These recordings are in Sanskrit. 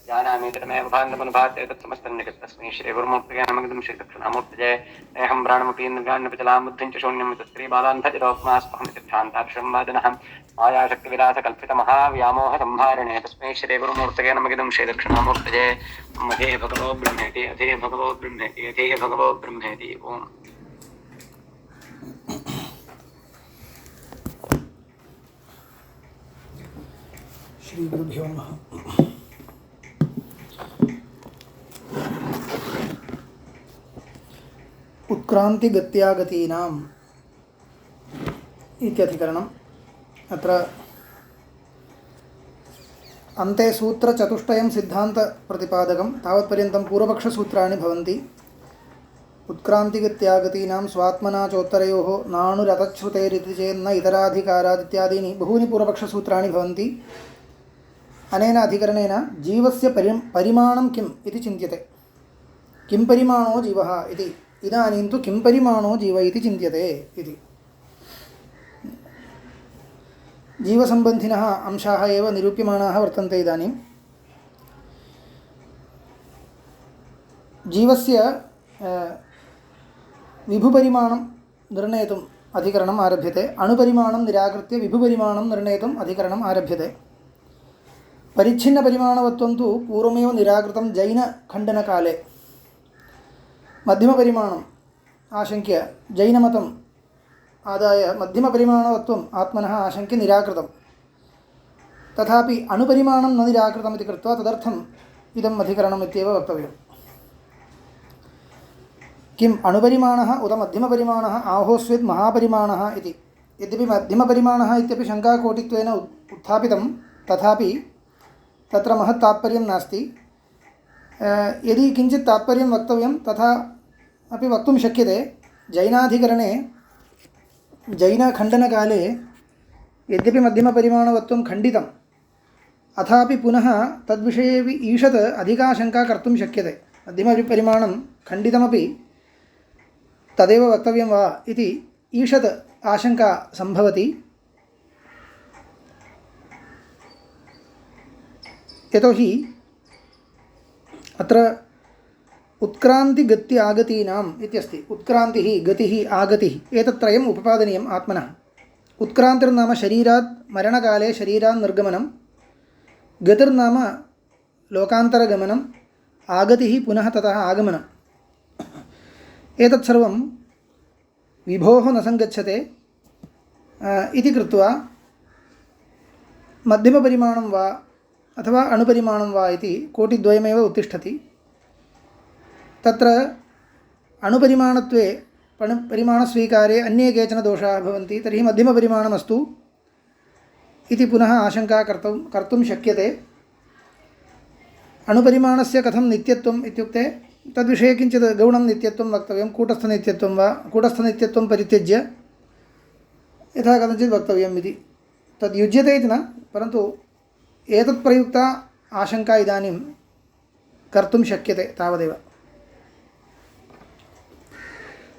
जानामि तमेव भान्दमनुभाते तत्समस्तन्निकतस्मै श्रीगुरुमूर्तये नमः श्रीदक्षिणामूर्तये अहं प्राणमपीन्द्राण्यपचलां बुद्धिं च शून्यं तत्स्त्रीबालान्धजरोक्मास्पहं चित्तान्ताक्षरं वादनः मायाशक्तिविलासकल्पितमहाव्यामोहसंहारिणे तस्मै श्रीगुरुमूर्तये नमः श्रीदक्षिणामूर्तये मध्ये भगवो ब्रह्मेति अधे भगवो ब्रह्मेति अधे भगवो ब्रह्मेति ओम् श्री गुरुभ्यो नमः। उत्क्रान्तिगत्यागतीनाम् इत्यधिकरणम्। अत्र अन्ते सूत्रचतुष्टयं सिद्धान्तप्रतिपादकं तावत्पर्यन्तं पूर्वपक्षसूत्राणि भवन्ति। उत्क्रान्तिगत्यागतीनां स्वात्मना चोत्तरयोः नाणुरतच्छ्रुतेरिति चेन्न इतराधिकारादित्यादीनि बहूनि पूर्वपक्षसूत्राणि भवन्ति। अनेन अधिकरणेन जीवस्य परिमाणं किम् इति चिन्त्यते। किं परिमाणो जीवः इति। इदानीं तु किं परिमाणो जीव इति चिन्त्यते इति। जीवसम्बन्धिनः अंशाः एव निरूप्यमाणाः वर्तन्ते। इदानीं जीवस्य विभुपरिमाणं निर्णेतुम् अधिकरणम् आरभ्यते। अणुपरिमाणं निराकृत्य विभुपरिमाणं निर्णेतुम् अधिकरणम् आरभ्यते। परिच्छिन्नपरिमाणवत्वं तु पूर्वमेव निराकृतं जैनखण्डनकाले। मध्यमपरिमाणम् आशङ्क्य जैनमतम् आदाय मध्यमपरिमाणवत्वम् आत्मनः आशङ्क्य निराकृतं। तथापि अणुपरिमाणं न निराकृतमिति कृत्वा तदर्थम् इदम् अधिकरणम् इत्येव वक्तव्यम्। किम् अणुपरिमाणः उत मध्यमपरिमाणः आहोस्वेत् महापरिमाणः इति। यद्यपि मध्यमपरिमाणः इत्यपि शङ्काकोटित्वेन उत्थापितं तथापि तत्र महत् तात्पर्यं नास्ति। यदि किञ्चित् तात्पर्यं वक्तव्यं तथा अपि वक्तुं शक्यते। जैनाधिकरणे जैनखण्डनकाले यद्यपि मध्यमपरिमाणवत्वं खण्डितम् अथापि पुनः तद्विषयेपि ईषत् अधिका शङ्का कर्तुं शक्यते। मध्यमपरिमाणं खण्डितमपि तदेव वक्तव्यं वा इति ईषत् आशङ्का सम्भवति। यतोहि अत्र उत्क्रान्तिगत्य आगतीनाम् इत्यस्ति। उत्क्रान्तिः गतिः आगतिः एतत्त्रयम् उपपादनीयम् आत्मनः। उत्क्रान्तिर्नाम शरीरात् मरणकाले शरीरात् निर्गमनं, गतिर्नाम लोकान्तरगमनं, आगतिः पुनः ततः आगमनम्। एतत् सर्वं विभोः न सङ्गच्छते इति कृत्वा मध्यमपरिमाणं वा अथवा अणुपरिमाणं वा इति कोटिद्वयमेव उत्तिष्ठति। तत्र अणुपरिमाणत्वे परिमाणस्वीकारे अन्ये केचन दोषाः भवन्ति। तर्हि मध्यमपरिमाणमस्तु इति पुनः आशङ्का कर्तुं शक्यते। अणुपरिमाणस्य कथं नित्यत्वम् इत्युक्ते तद्विषये किञ्चित् गौणं नित्यत्वं वक्तव्यं। कूटस्थनित्यत्वं वा कूटस्थनित्यत्वं परित्यज्य यथा कथञ्चित् वक्तव्यम् इति तद्युज्यते इति न, परन्तु एतत्प्रयुक्ता आशङ्का इदानीं कर्तुं शक्यते तावदेव।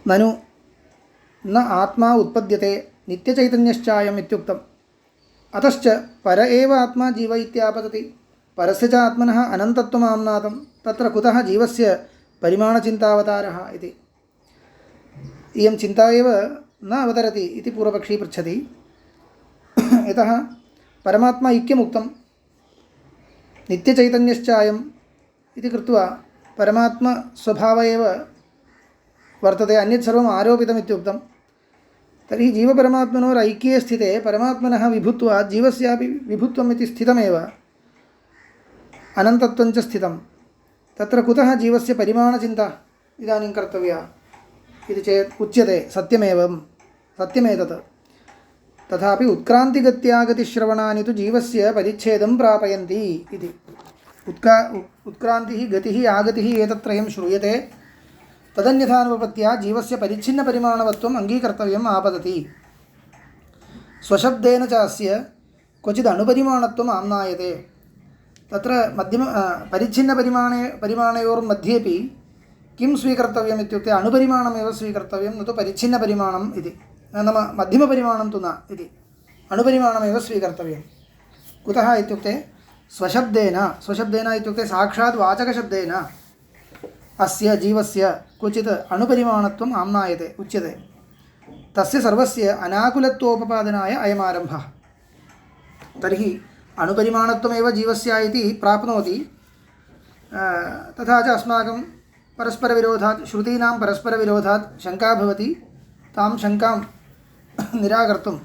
ननु न आत्मा उत्पद्यते नित्यचैतन्यश्चायम् इत्युक्तम्। अतश्च पर एव आत्मा जीव इत्यापतति। परस्य च आत्मनः अनन्तत्वम् आम्नातं तत्र कुतः जीवस्य परिमाणचिन्तावतारः इति। इयं चिन्ता एव न अवतरति इति पूर्वपक्षी पृच्छति। यतः परमात्मा ऐक्यमुक्तं नित्यचैतन्यश्चायम् इति कृत्वा परमात्मस्वभाव एव वर्तते, अन्यत् सर्वम् आरोपितमित्युक्तं। तर्हि जीवपरमात्मनोरैक्ये स्थिते परमात्मनः विभुत्वात् जीवस्यापि विभुत्वम् इति स्थितमेव, अनन्तत्वञ्च स्थितं। तत्र कुतः जीवस्य परिमाणचिन्ता इदानीं कर्तव्या इति चेत् उच्यते सत्यमेतत्। तथापि उत्क्रान्तिगत्यागतिश्रवणानि तु जीवस्य परिच्छेदं प्रापयन्ति इति। उत्क्रान्तिः गतिः आगतिः एतत्त्रयं श्रूयते। तदन्यथानुपपत्या जीवस्य परिच्छिन्नपरिमाणवत्वम् अङ्गीकर्तव्यम् आपतति। स्वशब्देन च अस्य क्वचित् अणुपरिमाणत्वम् आम्नायते। तत्र परिच्छिन्नपरिमाणयोर्मध्येपि किं स्वीकर्तव्यम् इत्युक्ते अणुपरिमाणमेव स्वीकर्तव्यं, न तु परिच्छिन्नपरिमाणम् इति। नाम मध्यमपरिमाणं तु न इति। अणुपरिमाणमेव स्वीकर्तव्यं। कुतः इत्युक्ते स्वशब्देन इत्युक्ते साक्षात् वाचकशब्देन अस्य जीवस्य क्वचित् अणुपरिमाणत्वम् आम्नायते उच्यते। तस्य सर्वस्य अनाकुलत्वोपपादनाय अयमारम्भः। तर्हि अणुपरिमाणत्वमेव जीवस्य इति प्राप्नोति। तथा च अस्माकं परस्परविरोधात् श्रुतीनां परस्परविरोधात् शङ्का भवति। तां शङ्कां निराकर्तुम्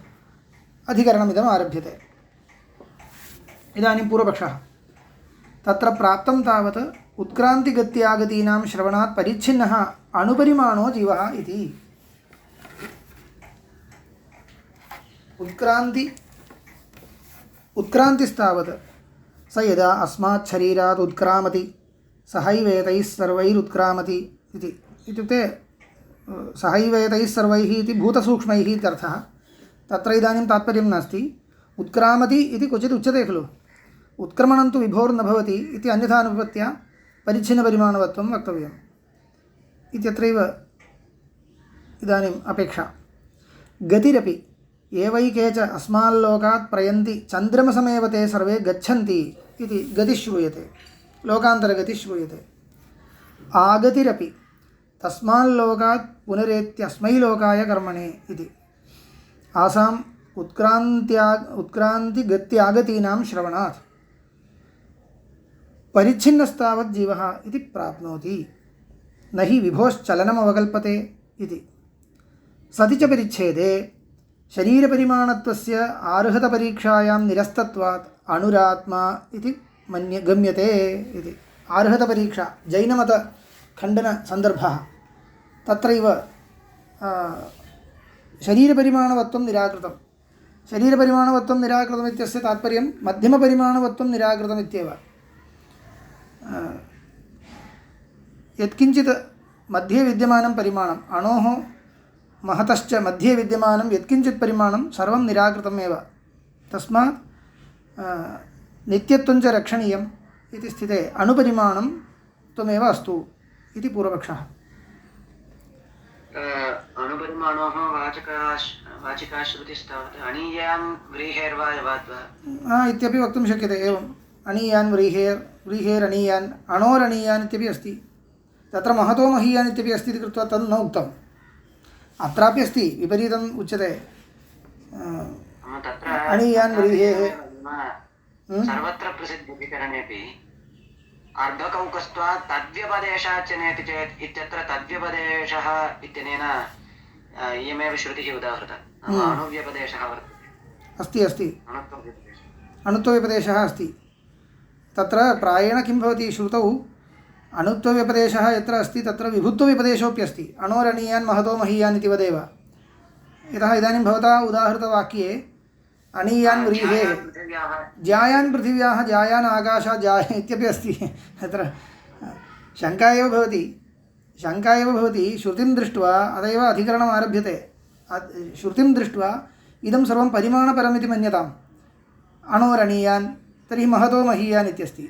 अधिकरणमिदम् आरभ्यते। इदानीं पूर्वपक्षः तत्र प्राप्तं तावत् उत्क्रान्तिगत्यागतीनां श्रवणात् परिच्छिन्नः अणुपरिमाणो जीवः इति। उत्क्रान्तिस्तावत् स यदा अस्मात् शरीरात् उत्क्रामति सहैवेतैः सर्वैरुत्क्रामति इति। इत्युक्ते सहैवेतैः सर्वैः इति भूतसूक्ष्मैः इत्यर्थः। तत्र इदानीं तात्पर्यं नास्ति। उत्क्रामति इति क्वचित् उच्यते खलु। उत्क्रमणं तु विभोर्न भवति इति अन्यथानुपत्या परिच्छिन्नपरिमाणवत्वं वक्तव्यम् इत्यत्रैव इदानीम् अपेक्षा। गतिरपि एवैके च अस्माल्लोकात् प्रयन्ति चन्द्रमसमेव ते सर्वे गच्छन्ति इति गतिः श्रूयते, लोकान्तरगतिः श्रूयते। आगतिरपि तस्माल्लोकात् पुनरेत्यस्मै लोकाय कर्मणे इति। आसाम् उत्क्रान्तिगत्यागतीनां श्रवणात् परिच्छिन्नस्तावत् जीवः इति प्राप्नोति। न हि विभोश्चलनमवकल्पते इति। सति च परिच्छेदे शरीरपरिमाणत्वस्य आर्हतपरीक्षायां निरस्तत्वात् अणुरात्मा इति गम्यते इति। आर्हतपरीक्षा जैनमतखण्डनसन्दर्भः। तत्रैव शरीरपरिमाणवत्वं निराकृतं। शरीरपरिमाणवत्वं निराकृतम् इत्यस्य तात्पर्यं मध्यमपरिमाणवत्वं निराकृतमित्येव। यत्किञ्चित् मध्ये विद्यमानं परिमाणम् अणोः महतश्च मध्ये विद्यमानं यत्किञ्चित् परिमाणं सर्वं निराकृतमेव। तस्मात् नित्यत्वं च रक्षणीयम् इति स्थिते अणुपरिमाणं त्वमेव अस्तु इति पूर्वपक्षः। अणुपरिमाणोः वाचिकाश्रुतिस्तावत् अणीयान् व्रीहेर्वा यवाद्वा इत्यपि वक्तुं शक्यते। एवम् अणीयान् व्रीहेरणीयान् अणोरणीयान् इत्यपि अस्ति। तत्र महतो महीयान् इत्यपि अस्ति इति कृत्वा तद् न उक्तम्। अत्रापि अस्ति, विपरीतम् उच्यते। अणीयान् व्रीहेः सर्वत्र प्रसिद्धीकरणेपि अर्धकौकस्त्वात् तद्व्यपदेशाच्च नेति चेत् इत्यत्र तद्व्यपदेशः इत्यनेन इयमेव श्रुतिः उदाहृता। अणुव्यपदेशः वर्तते। अस्ति अणुत्वव्यपदेशः अस्ति। तत्र प्रायेण किं भवति, श्रुतौ अणुत्वव्यपदेशः यत्र अस्ति तत्र विभुत्वव्यपदेशोऽपि अस्ति। अणोरणीयान् महतो महीयान् इति वदेव। यतः इदानीं भवता उदाहृतवाक्ये अणीयान् व्रीहेः ज्यायान् पृथिव्याः ज्यायान् आकाशात् ज्याय इत्यपि अस्ति। तत्र शङ्का एव भवति। श्रुतिं दृष्ट्वा अतएव अधिकरणम् आरभ्यते। श्रुतिं दृष्ट्वा इदं सर्वं परिमाणपरमिति मन्यताम्। अणोरणीयान् तर्हि महतो महीयान् इत्यस्ति।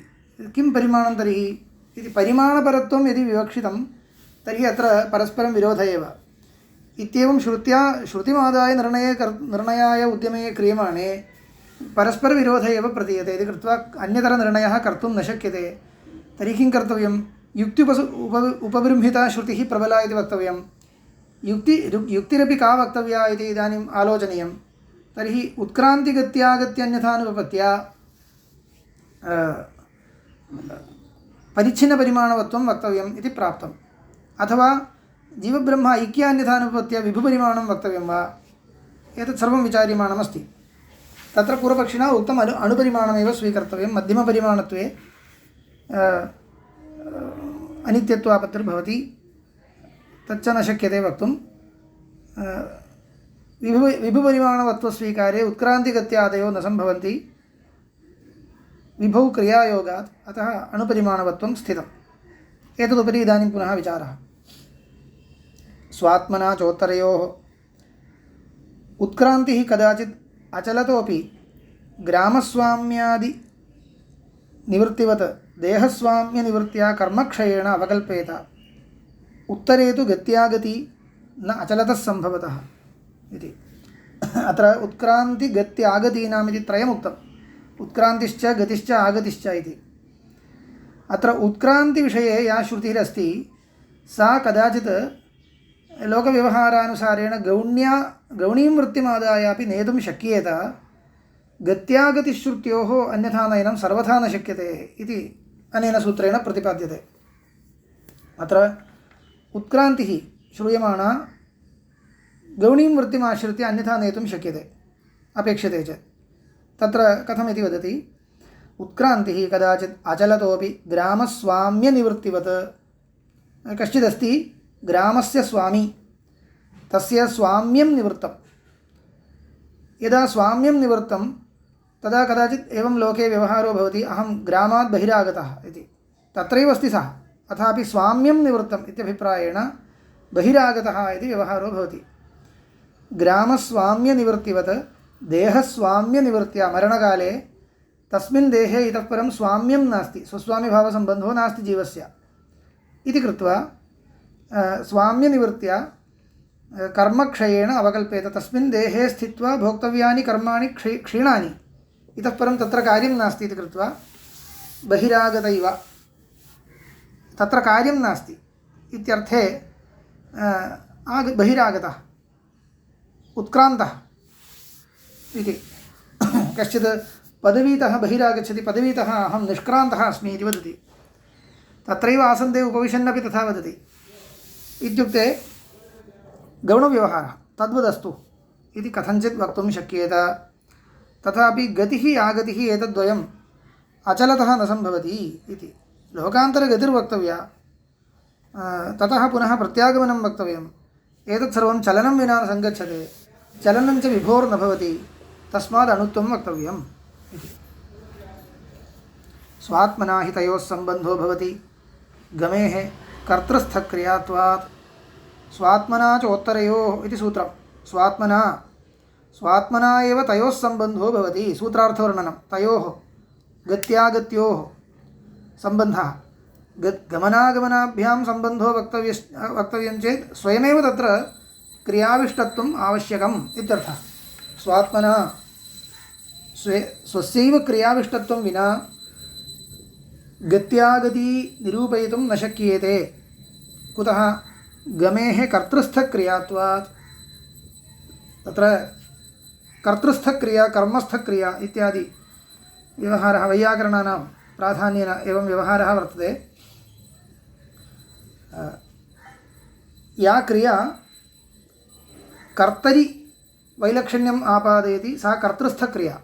किं परिमाणं तर्हि इति परिमाणपरत्वं यदि विवक्षितं तर्हि अत्र परस्परं विरोध एव। इत्येवं श्रुतिमादाय निर्णयाय उद्यमे क्रियमाणे परस्परविरोध एव प्रतीयते इति कृत्वा अन्यतरनिर्णयः कर्तुं न शक्यते। तर्हि किं कर्तव्यं, उपबृंहिता श्रुतिः प्रबला इति वक्तव्यं। युक्तिरपि का वक्तव्या इति इदानीम् आलोचनीयं। तर्हि उत्क्रान्तिगत्यागत्यन्यथानुपपत्या परिच्छिन्नपरिमाणवत्वं वक्तव्यम् इति प्राप्तम्। अथवा जीवब्रह्म ऐक्यान्यथानुपपत्या विभुपरिमाणं वक्तव्यं वा, एतत् सर्वं विचार्यमाणमस्ति। तत्र पूर्वपक्षिणा उक्तम् अणुपरिमाणमेव स्वीकर्तव्यं। मध्यमपरिमाणत्वे अनित्यत्वापत्तिर्भवति, तच्च न शक्यते वक्तुं। विभुपरिमाणवत्वस्वीकारे उत्क्रान्तिगत्यादयो न सम्भवन्ति विभौ क्रियायोगात्, अतः अणुपरिमाणवत्वं स्थितम्। एतदुपरि इदानीं पुनः विचारः। स्वात्मना चोत्तरयोः उत्क्रान्तिः कदाचित् अचलतोपि ग्रामस्वाम्यादि निवृत्तिवत् देहस्वाम्यनिवृत्त्या कर्मक्षयेण अवकल्पेत। उत्तरे तु गत्यागति न अचलतः सम्भवतः इति। अत्र उत्क्रान्तिगत्यागतीनाम् इति त्रयमुक्तम्. उत्क्रान्तिश्च गतिश्च आगतिश्च इति. अत्र उत्क्रान्तिविषये या श्रुतिरस्ति सा कदाचित् लोकव्यवहारानुसारेण गौणीं वृत्तिमादाय अपि नेतुं शक्येत. गत्यागतिश्रुत्योः अन्यथा नयनं सर्वथा न शक्यते इति अनेन सूत्रेण प्रतिपाद्यते. अत्र उत्क्रान्तिः श्रूयमाणा गौणीं वृत्तिमाश्रित्य अन्यथा नेतुं शक्यते अपेक्षते च. तत्र कथमिति वदति, उत्क्रान्तिः कदाचित् अचलतोपि ग्रामस्वाम्यनिवृत्तिवत्. कश्चिदस्ति ग्रामस्य स्वामी, तस्य स्वाम्यं निवृत्तं. यदा स्वाम्यं निवृत्तं तदा कदाचित् एवं लोके व्यवहारो भवति, अहं ग्रामात् बहिरागतः इति. तत्रैव अस्ति सः, अथापि स्वाम्यं निवृत्तम् इत्यभिप्रायेण बहिरागतः इति व्यवहारो भवति. ग्रामस्वाम्यनिवृत्तिवत् देहस्वाम्यनिवृत्त्या मरणकाले तस्मिन् देहे इतः परं स्वाम्यं नास्ति, स्वस्वामिभावसम्बन्धो नास्ति जीवस्य इति कृत्वा स्वाम्यनिवृत्त्या कर्मक्षयेण अवकल्पेत. तस्मिन् देहे स्थित्वा भोक्तव्यानि कर्माणि क्षीणानि, इतः परं तत्र कार्यं नास्ति इति कृत्वा बहिरागत इव. तत्र कार्यं नास्ति इत्यर्थे बहिरागतः उत्क्रान्तः इति. कश्चित् पदवीतः बहिरागच्छति, पदवीतः अहं निष्क्रान्तः अस्मि इति वदति. तत्रैव आसन्दे उपविशन्नपि तथा वदति. इत्युक्ते गौणव्यवहारः तद्वदस्तु इति कथञ्चित् वक्तुं शक्येत. तथापि गतिः आगतिः एतद्वयम् अचलतः न सम्भवति इति. लोकान्तरगतिर्वक्तव्या, ततः पुनः प्रत्यागमनं वक्तव्यम्. एतत् सर्वं चलनं विना न सङ्गच्छते, चलनं च विभोर्न भवति, तस्माद् अणुत्वं वक्तव्यम् इति. स्वात्मना हि तयोः सम्बन्धो भवति गमेः कर्तृस्थक्रियात्वात्. स्वात्मना च उत्तरयोः इति सूत्रं. स्वात्मना एव तयोः सम्बन्धो भवति. सूत्रार्थवर्णनं तयोः गत्यागत्योः सम्बन्धः. गमनागमनाभ्यां सम्बन्धो वक्तव्यं चेत् स्वयमेव तत्र क्रियाविष्टत्वम् आवश्यकम् इत्यर्थः. स्वात्मना स्वस्यैव क्रियाविष्टत्वं विना गत्यागति निरूपयितुं न शक्येते. कुतः? गमेः कर्तृस्थक्रियात्वात्. तत्र कर्तृस्थक्रिया कर्मस्थक्रिया इत्यादि व्यवहारः वैयाकरणानां प्राधान्येन एवं व्यवहारः वर्तते. या क्रिया कर्तरि वैलक्षण्यम् आपादयति सा कर्तृस्थक्रिया.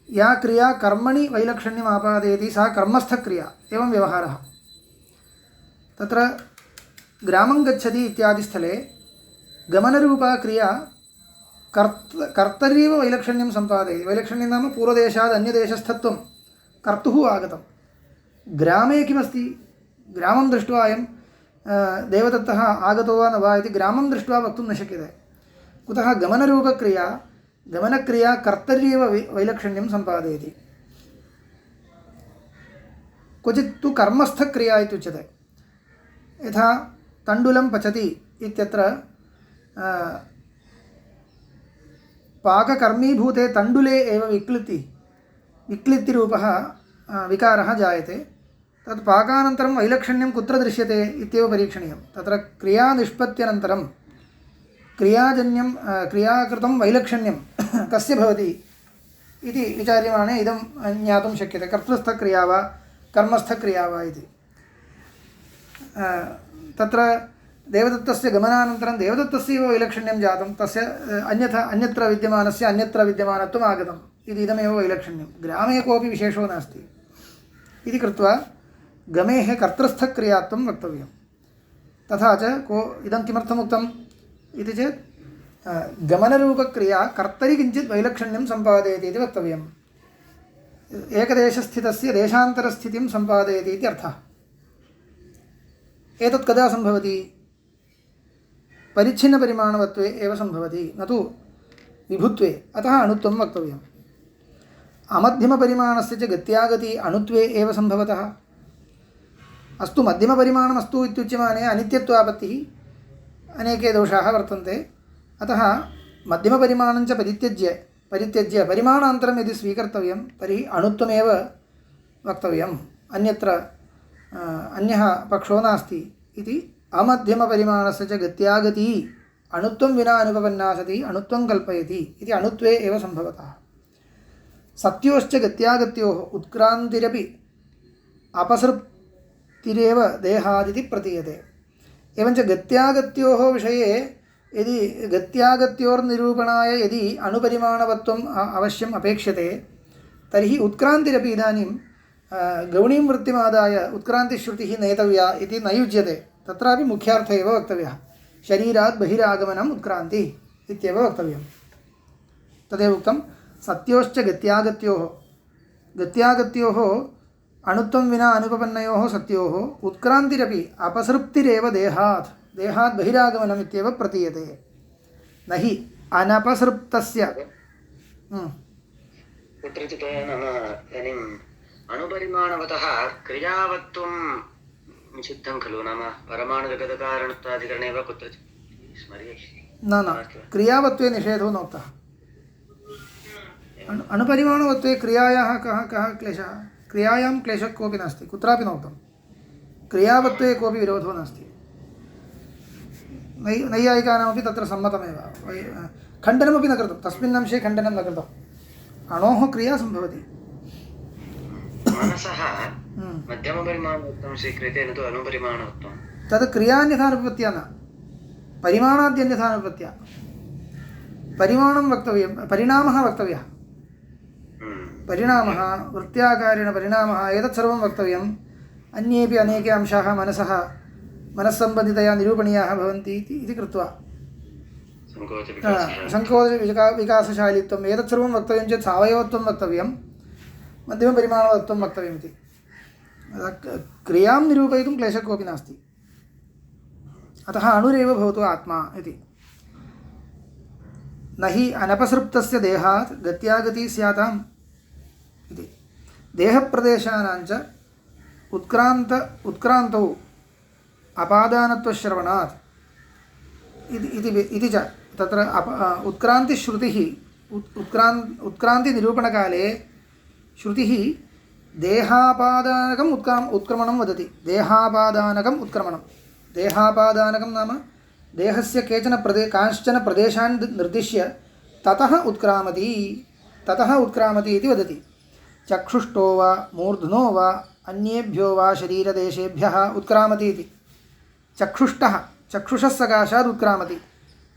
या क्रिया कर्मणि वैलक्षण्यम् आपादयति सा कर्मस्थक्रिया. एवं व्यवहारः. तत्र ग्रामं गच्छति इत्यादि स्थले गमनरूपा क्रिया कर्तर्येव वैलक्षण्यं सम्पादयति. वैलक्षण्यं नाम पूर्वदेशात् अन्यदेशस्थत्वं कर्तुः आगतं. ग्रामे किमस्ति? ग्रामं दृष्ट्वा अयं देवदत्तः आगतो वा न वा इति ग्रामं दृष्ट्वा वक्तुं न शक्यते. कुतः? गमनक्रिया कर्तर्येव वैलक्षण्यं सम्पादयति. क्वचित् तु कर्मस्थक्रिया इत्युच्यते. यथा तण्डुलं पचति इत्यत्र पाककर्मीभूते तण्डुले एव विक्लित्तिरूपः विकारः जायते. तत् पाकानन्तरं वैलक्षण्यं कुत्र दृश्यते इत्येव परीक्षणीयं. तत्र क्रियानिष्पत्त्यनन्तरं क्रियाकृतं वैलक्षण्यं कस्य भवति इति विचार्यमाणे इदं ज्ञातुं शक्यते. कर्तृस्थक्रिया वा कर्मस्थक्रिया वा इति. तत्र देवदत्तस्य गमनानन्तरं देवदत्तस्यैव वैलक्षण्यं जातं, तस्य अन्यत्र विद्यमानत्वम् आगतम् इति इदमेव वैलक्षण्यं. ग्रामे कोऽपि विशेषो नास्ति इति कृत्वा गमेः कर्तृस्थक्रियात्वं वक्तव्यं. तथा च इदं किमर्थमुक्तम् इति चेत् गमनरूपक्रिया कर्तरि किञ्चित् वैलक्षण्यं सम्पादयति इति वक्तव्यम्. एकदेशस्थितस्य देशान्तरस्थितिं सम्पादयति इति अर्थः. एतत् कदा सम्भवति? परिच्छिन्नपरिमाणवत्वे एव सम्भवति, न तु विभुत्वे. अतः अणुत्वं वक्तव्यम्. अमध्यमपरिमाणस्य च गत्यागति अणुत्वे एव सम्भवतः. अस्तु मध्यमपरिमाणमस्तु इत्युच्यमाने अनित्यत्वापत्तिः अनेके दोषाः वर्तन्ते. अतः मध्यमपरिमाणं च परित्यज्य परिमाणान्तरं यदि स्वीकर्तव्यं तर्हि अणुत्वमेव वक्तव्यम्, अन्यत्र अन्यः पक्षो नास्ति इति। अमध्यमपरिमाणस्य च गत्यागती अणुत्वं विना अनुपपन्ना सति अणुत्वं कल्पयति इति अणुत्वे एव सम्भवतः। सत्योश्च गत्यागत्योः उत्क्रान्तिरपि अपसृप्तिरेव देहादिति प्रतीयते। एवञ्च गत्यागत्योः विषये यदि गत्यागत्योर्निरूपणाय यदि अणुपरिमाणवत्वम् अवश्यम् अपेक्ष्यते तर्हि उत्क्रान्तिरपि इदानीं गौणीं वृत्तिमादाय उत्क्रान्तिश्रुतिः नेतव्या इति न युज्यते। तत्रापि मुख्यार्थः एव वक्तव्यः, शरीरात् बहिरागमनम् उत्क्रान्तिः इत्येव वक्तव्यं। तदेव उक्तं सत्योश्च गत्यागत्योः अणुत्वं विना अनुपपन्नयोः सत्योः उत्क्रान्तिरपि अपसृप्तिरेव देहात् बहिरागमनम् इत्येव प्रतीयते। न हि अनपसृप्तस्य कुत्रचित् नाम इदानीम् अणुपरिमाणवतः क्रियावत्वं निषिद्धं खलु, नाम परमाणुजगतकारणत्वाधिकरणे वा कुत्रचित् स्मर्यते? न क्रियावत्वे निषेधो नोक्तः। अणुपरिमाणवत्वे क्रियायाः कः क्लेशः? क्रियायां क्लेशः कोऽपि नास्ति, कुत्रापि नोक्तं। क्रियावत्वे कोऽपि विरोधो नास्ति। नैयायिकानामपि तत्र सम्मतमेव, खण्डनमपि न कृतं, तस्मिन् अंशे खण्डनं न कृतम्। अणोः क्रिया सम्भवति। मनसः मध्यमपरिमाणवत्वं स्वीक्रियते, न तु अणुपरिमाणवत्वं। तद् क्रियान्यथानुपत्या न, परिमाणाद्यन्यथानुपत्या। परिमाणं वक्तव्यं, परिणामः वक्तव्यः। परिणामः वृत्त्याकारेण परिणामः एतत् सर्वं वक्तव्यम्। अन्येपि अनेके अंशाः मनस्सम्बन्धितया निरूपणीयाः भवन्ति इति कृत्वा सङ्कोचविकासशालित्वम् एतत् सर्वं वक्तव्यं चेत् सावयवत्वं वक्तव्यं, मध्यमपरिमाणवत्वं वक्तव्यमिति। क्रियां निरूपयितुं क्लेशः कोऽपि नास्ति। अतः अणुरेव भवतु आत्मा इति। न हि अनपसृप्तस्य देहात् गत्यागतिः स्याताम् इति। देहप्रदेशानाञ्च उत्क्रान्तौ अपादानत्वश्रवणात् इति च तत्र उत्क्रान्तिश्रुतिः उत्क्रान्तिनिरूपणकाले श्रुतिः देहापादानकम् उत्क्रमणं वदति। देहापादानकम् उत्क्रमणं, देहापादानकं नाम देहस्य कांश्चन प्रदेशान् निर्दिश्य ततः उत्क्रामति इति वदति। चक्षुष्टो वा मूर्ध्नो वा अन्येभ्यो वा शरीरदेशेभ्यः उत्क्रामति इति। चक्षुषः सकाशात् उत्क्रामति,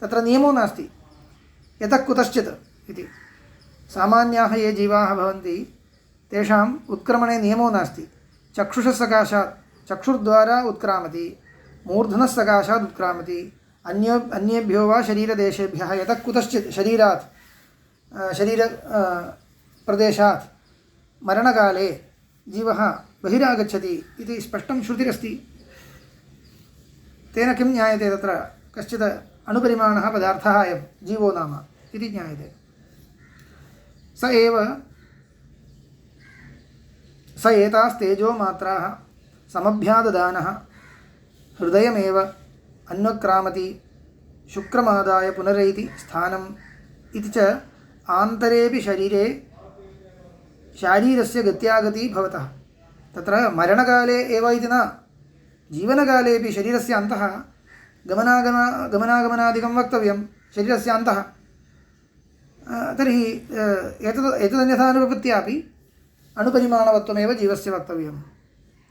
तत्र नियमो नास्ति यतः कुतश्चित् इति। सामान्याः ये जीवाः भवन्ति तेषाम् उत्क्रमणे नियमो नास्ति। चक्षुषः सकाशात् चक्षुर्द्वारा उत्क्रामति, मूर्धनः सकाशात् उत्क्रामति, अन्येभ्यो वा शरीरदेशेभ्यः यतः कुतश्चित् शरीरप्रदेशात् मरणकाले जीवः बहिरागच्छति इति स्पष्टं श्रुतिरस्ति। तेन किं ज्ञायते? तत्र कश्चित् अणुपरिमाणः पदार्थः अयं जीवो नाम इति ज्ञायते। स एतास्तेजो मात्राः समभ्याददानः हृदयमेव अन्वक्रामति शुक्रमादाय पुनरैति स्थानम् इति च आन्तरेऽपि शरीरे शारीरस्य गत्यागतिः भवतः। तत्र मरणकाले एव इति न, जीवनकालेऽपि शरीरस्य अन्तः गमनागमनादिकं वक्तव्यं शरीरस्य अन्तः। तर्हि एतदन्यथानुपपत्यापि अणुपरिमाणवत्वमेव जीवस्य वक्तव्यम्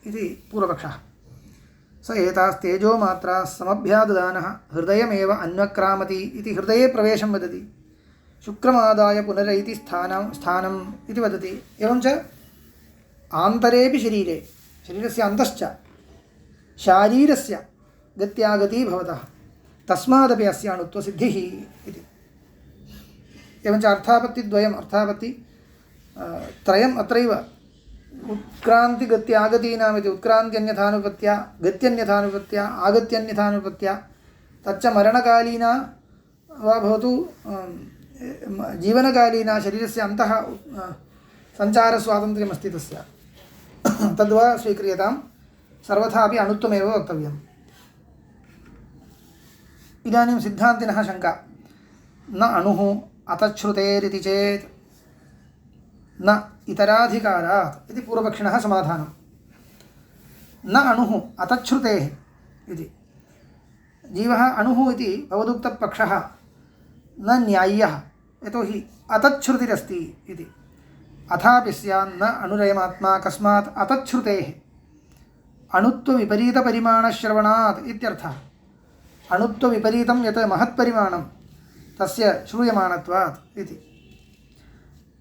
इति पूर्वपक्षः। स एतास्तेजो मात्रा समभ्याददानः हृदयमेव अन्वक्रामति इति हृदये प्रवेशं वदति। शुक्रमादाय पुनरैति स्थानम् इति वदति। एवञ्च आन्तरेऽपि शरीरस्य अन्तश्च शारीरस्य गत्यागतिः भवतः, तस्मादपि अस्य अणुत्वसिद्धिः इति। एवञ्च त्रयम् अत्रैव उत्क्रान्तिगत्यागतीनामिति। उत्क्रान्त्यन्यथानुपत्या, गत्यन्यथानुपत्या, आगत्यन्यथानुपत्या, तच्च मरणकालीना वा भवतु जीवनकालीना शरीरस्य अन्तः सञ्चारस्वातन्त्र्यमस्ति तस्य, तद्वा स्वीक्रियतां। सर्वथापि अणुत्वमेव वक्तव्यम्। इदानीं सिद्धान्तिनः शङ्का। न अणुः अतच्छ्रुतेरिति चेत् न इतराधिकारात् इति पूर्वपक्षिणः समाधानं। न अणुः अतच्छ्रुतेः इति जीवः अणुः इति भवदुक्तपक्षः न न्याय्यः, यतोहि अतच्छ्रुतिरस्ति इति। अथापि स्यान्न अणुरयमात्मा कस्मात् अतच्छ्रुतेः अणुत्वविपरीतपरिमाणश्रवणात् इत्यर्थः। अणुत्वविपरीतं यत् महत्परिमाणं तस्य श्रूयमाणत्वात् इति।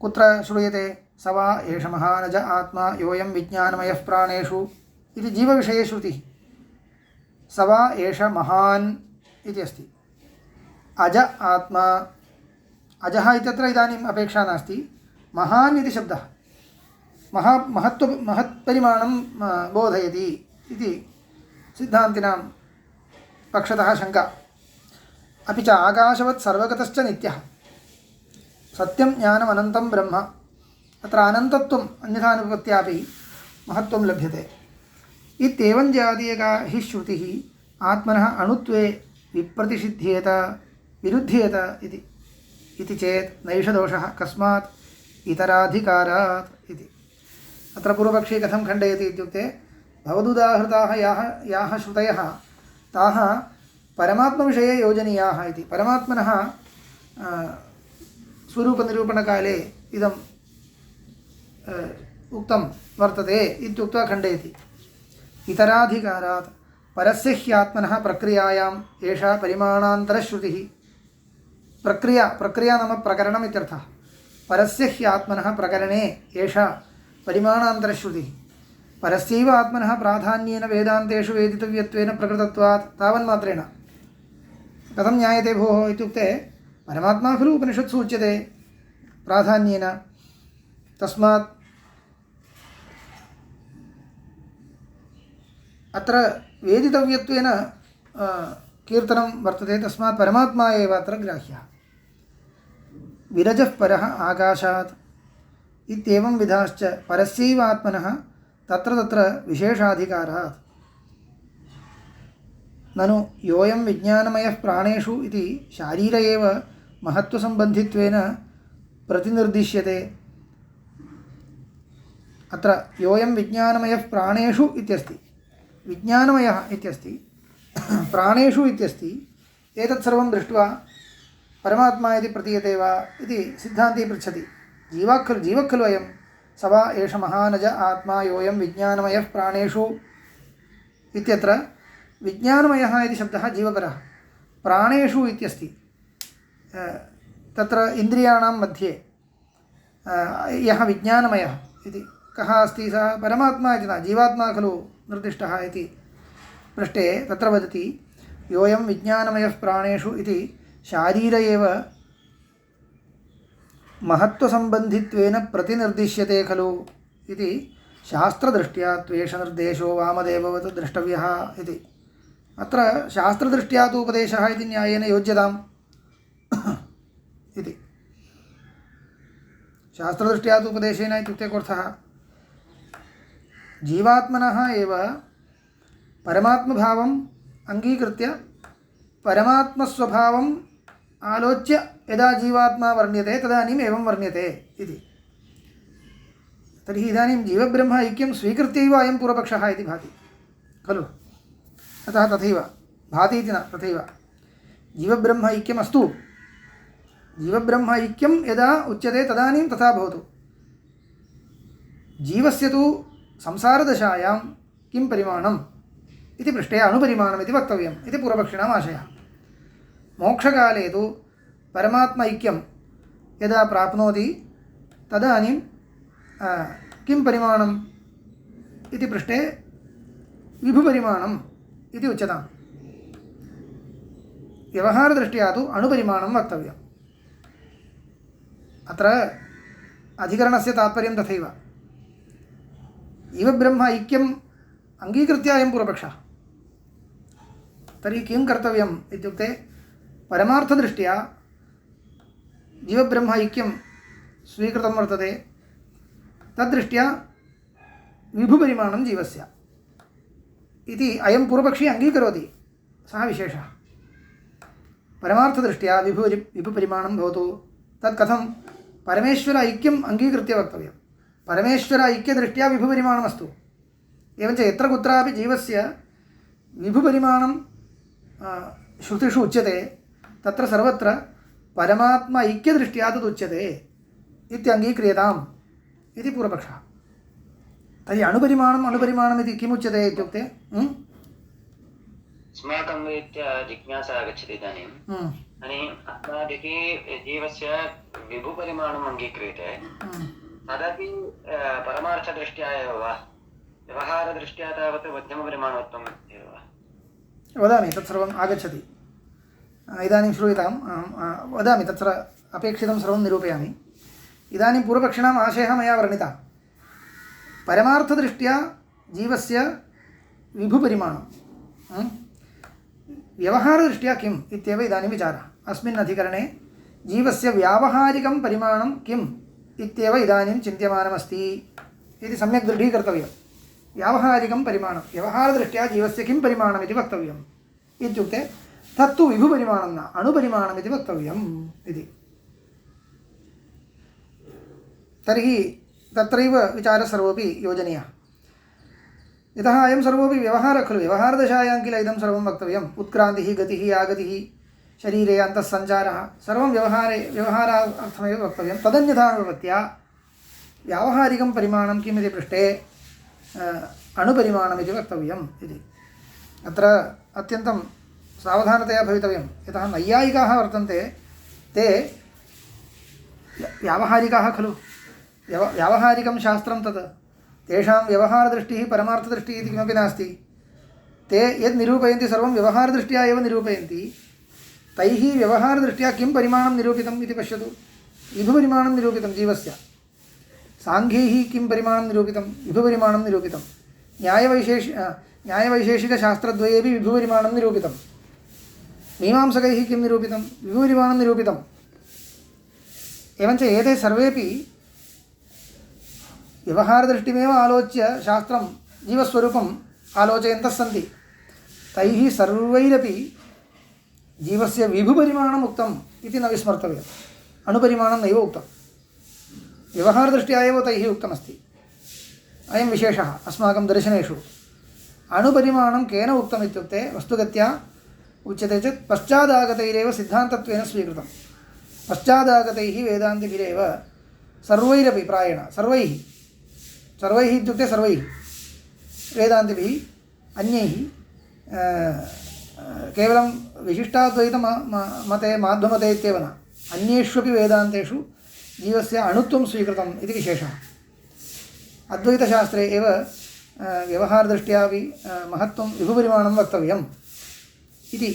कुत्र श्रूयते? स वा एष महानज आत्मा योऽयं विज्ञानमयः प्राणेषु इति जीवविषये श्रुतिः। स वा एष महान् इति अस्ति। अज आत्मा, अजः इत्यत्र इदानीम् अपेक्षा नास्ति, महान् इति शब्दः महत्परिमाणं बोधयति इति सिद्धान्तिनां पक्षतः शङ्का। अपि च आकाशवत् सर्वगतश्च नित्यः सत्यं ज्ञानम् अनन्तं ब्रह्म, अत्र अनन्तत्वम् अन्यथानुपत्यापि महत्त्वं लभ्यते। इत्येवं जातीयका हि श्रुतिः आत्मनः अणुत्वे विप्रतिषिध्येत विरुध्येत इति चेत् नैष दोषः कस्मात् इतराधिकारात् इति। अत्र पूर्वपक्षी कथं खण्डयति इत्युक्ते भवदुदाहृताः याः श्रुतयः ताः परमात्मविषये योजनीयाः इति। परमात्मनः स्वरूपनिरूपणकाले इदम् उक्तं वर्तते इत्युक्त्वा खण्डयति। इतराधिकारात् परस्य ह्यात्मनः प्रक्रियायाम् एषा परिमाणान्तरश्रुतिः। प्रक्रिया नाम प्रकरणम् इत्यर्थः। परस्य ह्यात्मनः प्रकरणे एषा परिमाणान्तरश्रुतिः। परस्यैव आत्मनः प्राधान्येन वेदान्तेषु वेदितव्यत्वेन प्रकृतत्वात् तावन्मात्रेण। कथं ज्ञायते भोः इत्युक्ते परमात्मा खलु उपनिषत्सु उच्यते प्राधान्येन, तस्मात् अत्र वेदितव्यत्वेन कीर्तनं वर्तते, तस्मात् परमात्मा एव अत्र ग्राह्यः। विरजः परः आकाशात् इत्येवं विधाश्च परस्यैव आत्मनः तत्र तत्र विशेषाधिकारात्। ननु योऽयं विज्ञानमयः प्राणेषु इति शारीर एव महत्त्वसम्बन्धित्वेन प्रतिनिर्दिश्यते। अत्र योऽयं विज्ञानमयः प्राणेषु इत्यस्ति, विज्ञानमयः इत्यस्ति, प्राणेषु इत्यस्ति। एतत् सर्वं दृष्ट्वा परमात्मा इति प्रतीयते वा इति सिद्धान्ती पृच्छति। जीवः खलु अयं। स वा एष महानज आत्मा योऽयं विज्ञानमयः प्राणेषु इत्यत्र विज्ञानमयः इति शब्दः जीवपरः, प्राणेषु इत्यस्ति। तत्र इन्द्रियाणां मध्ये यः विज्ञानमयः इति कः अस्ति? सः परमात्मा इति न, जीवात्मा खलु निर्दिष्टः इति पृष्टे तत्र वदति योऽयं विज्ञानमयः प्राणेषु इति शारीर एव महत्त्वसम्बन्धित्वेन प्रतिनिर्दिश्यते खलु इति शास्त्रदृष्ट्या त्वेष निर्देशो वामदेववत् द्रष्टव्यः इति। अत्र शास्त्रदृष्ट्या तु उपदेशः इति न्यायेन योज्यताम् इति। शास्त्रदृष्ट्या तु उपदेशेन इत्युक्ते कोऽर्थः? जीवात्मनः एव परमात्मभावम् अङ्गीकृत्य परमात्मस्वभावम् आलोच्य यदा जीवात्मा वर्ण्यते तदानीम् एवं वर्ण्यते इति। तर्हि इदानीं जीवब्रह्म ऐक्यं स्वीकृत्यैव अयं पूर्वपक्षः इति भाति खलु। अतः तथैव भाति इति न, तथैव जीवब्रह्म ऐक्यमस्तु। जीवब्रह्म ऐक्यं यदा उच्यते तदानीं तथा भवतु। जीवस्य तु संसारदशायां किं परिमाणम् इति पृष्टे अणुपरिमाणम् इति वक्तव्यम् इति पूर्वपक्षिणाम् आशयः। मोक्षकाले तु परमात्मा ऐक्यं यदा प्राप्नोति तदानीं किं परिमाणम् इति पृष्टे विभुपरिमाणम् इति उच्यताम्। व्यवहारदृष्ट्या तु अणुपरिमाणं वक्तव्यम्। अत्र अधिकरणस्य तात्पर्यं तथैव। जीवब्रह्म ऐक्यम् अङ्गीकृत्य अयं पूर्वपक्षः। तर्हि किं कर्तव्यम् इत्युक्ते परमार्थदृष्ट्या जीवब्रह्म ऐक्यं स्वीकृतं वर्तते, तद्दृष्ट्या विभुपरिमाणं जीवस्य इति अयं पूर्वपक्षी अङ्गीकरोति, सः विशेषः। परमार्थदृष्ट्या विभुपरिमाणं भवतु तत् कथं परमेश्वर ऐक्यम् अङ्गीकृत्य वक्तव्यं परमेश्वर ऐक्यदृष्ट्या विभुपरिमाणमस्तु एवञ्च यत्र कुत्रापि जीवस्य विभुपरिमाणं श्रुतिषु उच्यते तत्र सर्वत्र परमात्मा ऐक्यदृष्ट्या तदुच्यते इत्यङ्गीक्रियताम् इति पूर्वपक्षः तर्हि अणुपरिमाणमिति किमुच्यते इत्युक्ते अस्माकं रीत्या जिज्ञासा आगच्छति इदानीं अस्माभिः जीवस्य विभुपरिमाणम् अङ्गीक्रियते तदपि परमार्थदृष्ट्या एव वा व्यवहारदृष्ट्या तावत् मध्यमपरिमाणत्वम् एव वा वदामि तत्सर्वम् आगच्छति इदानीं श्रूयतां वदामि तत्र अपेक्षितं सर्वं निरूपयामि इदानीं पूर्वपक्षिणाम् आशयः मया वर्णितः परमार्थदृष्ट्या जीवस्य विभुपरिमाणं व्यवहारदृष्ट्या किम् इत्येव इदानीं विचारः अस्मिन् अधिकरणे जीवस्य व्यावहारिकं परिमाणं किम् इत्येव इदानीं चिन्त्यमानमस्ति इति सम्यक् दृढीकर्तव्यं व्यावहारिकं परिमाणं व्यवहारदृष्ट्या जीवस्य किं परिमाणमिति वक्तव्यम् इत्युक्ते तत्तु विभुपरिमाणं न अणुपरिमाणमिति वक्तव्यम् इति तर्हि तत्रैव विचारः सर्वोपि योजनीयः यतः अयं सर्वोपि व्यवहारः खलु व्यवहारदशायां किल इदं सर्वं वक्तव्यम् उत्क्रान्तिः गतिः आगतिः शरीरे अन्तःसञ्चारः सर्वं व्यवहारार्थमेव वक्तव्यं तदन्यथानुपत्या व्यावहारिकं परिमाणं किम् इति पृष्टे अणुपरिमाणमिति वक्तव्यम् इति अत्र अत्यन्तं सावधानतया भवितव्यं यतः नैयायिकाः वर्तन्ते ते व्यावहारिकाः खलु व्यावहारिकं शास्त्रं तत् तेषां व्यवहारदृष्टिः परमार्थदृष्टिः इति किमपि नास्ति ते यद् निरूपयन्ति सर्वं व्यवहारदृष्ट्या एव निरूपयन्ति तैः व्यवहारदृष्ट्या किं परिमाणं निरूपितम् इति पश्यतु विभुपरिमाणं निरूपितं जीवस्य साङ्ख्यैः किं परिमाणं निरूपितं विभुपरिमाणं निरूपितं न्यायवैशेषिकशास्त्रद्वयेपि विभुपरिमाणं निरूपितं मीमांसकैः किं निरूपितं विभुपरिमाणं निरूपितम् एवञ्च एते सर्वेपि व्यवहारदृष्टिमेव आलोच्य शास्त्रं जीवस्वरूपम् आलोचयन्तः सन्ति तैः सर्वैरपि जीवस्य विभुपरिमाणम् उक्तम् इति न विस्मर्तव्यम् अणुपरिमाणं नैव उक्तं व्यवहारदृष्ट्या एव तैः उक्तमस्ति अयं विशेषः अस्माकं दर्शनेषु अणुपरिमाणं केन उक्तम् इत्युक्ते वस्तुगत्या उच्यते चेत् पश्चादागतैरेव सिद्धान्तत्वेन स्वीकृतं पश्चादागतैः वेदान्तिभिरेव सर्वैरपि प्रायेण सर्वैः इत्युक्ते सर्वैः वेदान्तिभिः अन्यैः केवलं विशिष्टाद्वैतमते माध्वमते इत्येव न अन्येष्वपि वेदान्तेषु जीवस्य अणुत्वं स्वीकृतम् इति विशेषः अद्वैतशास्त्रे एव व्यवहारदृष्ट्यापि महत्त्वं विभुपरिमाणं वक्तव्यम् इति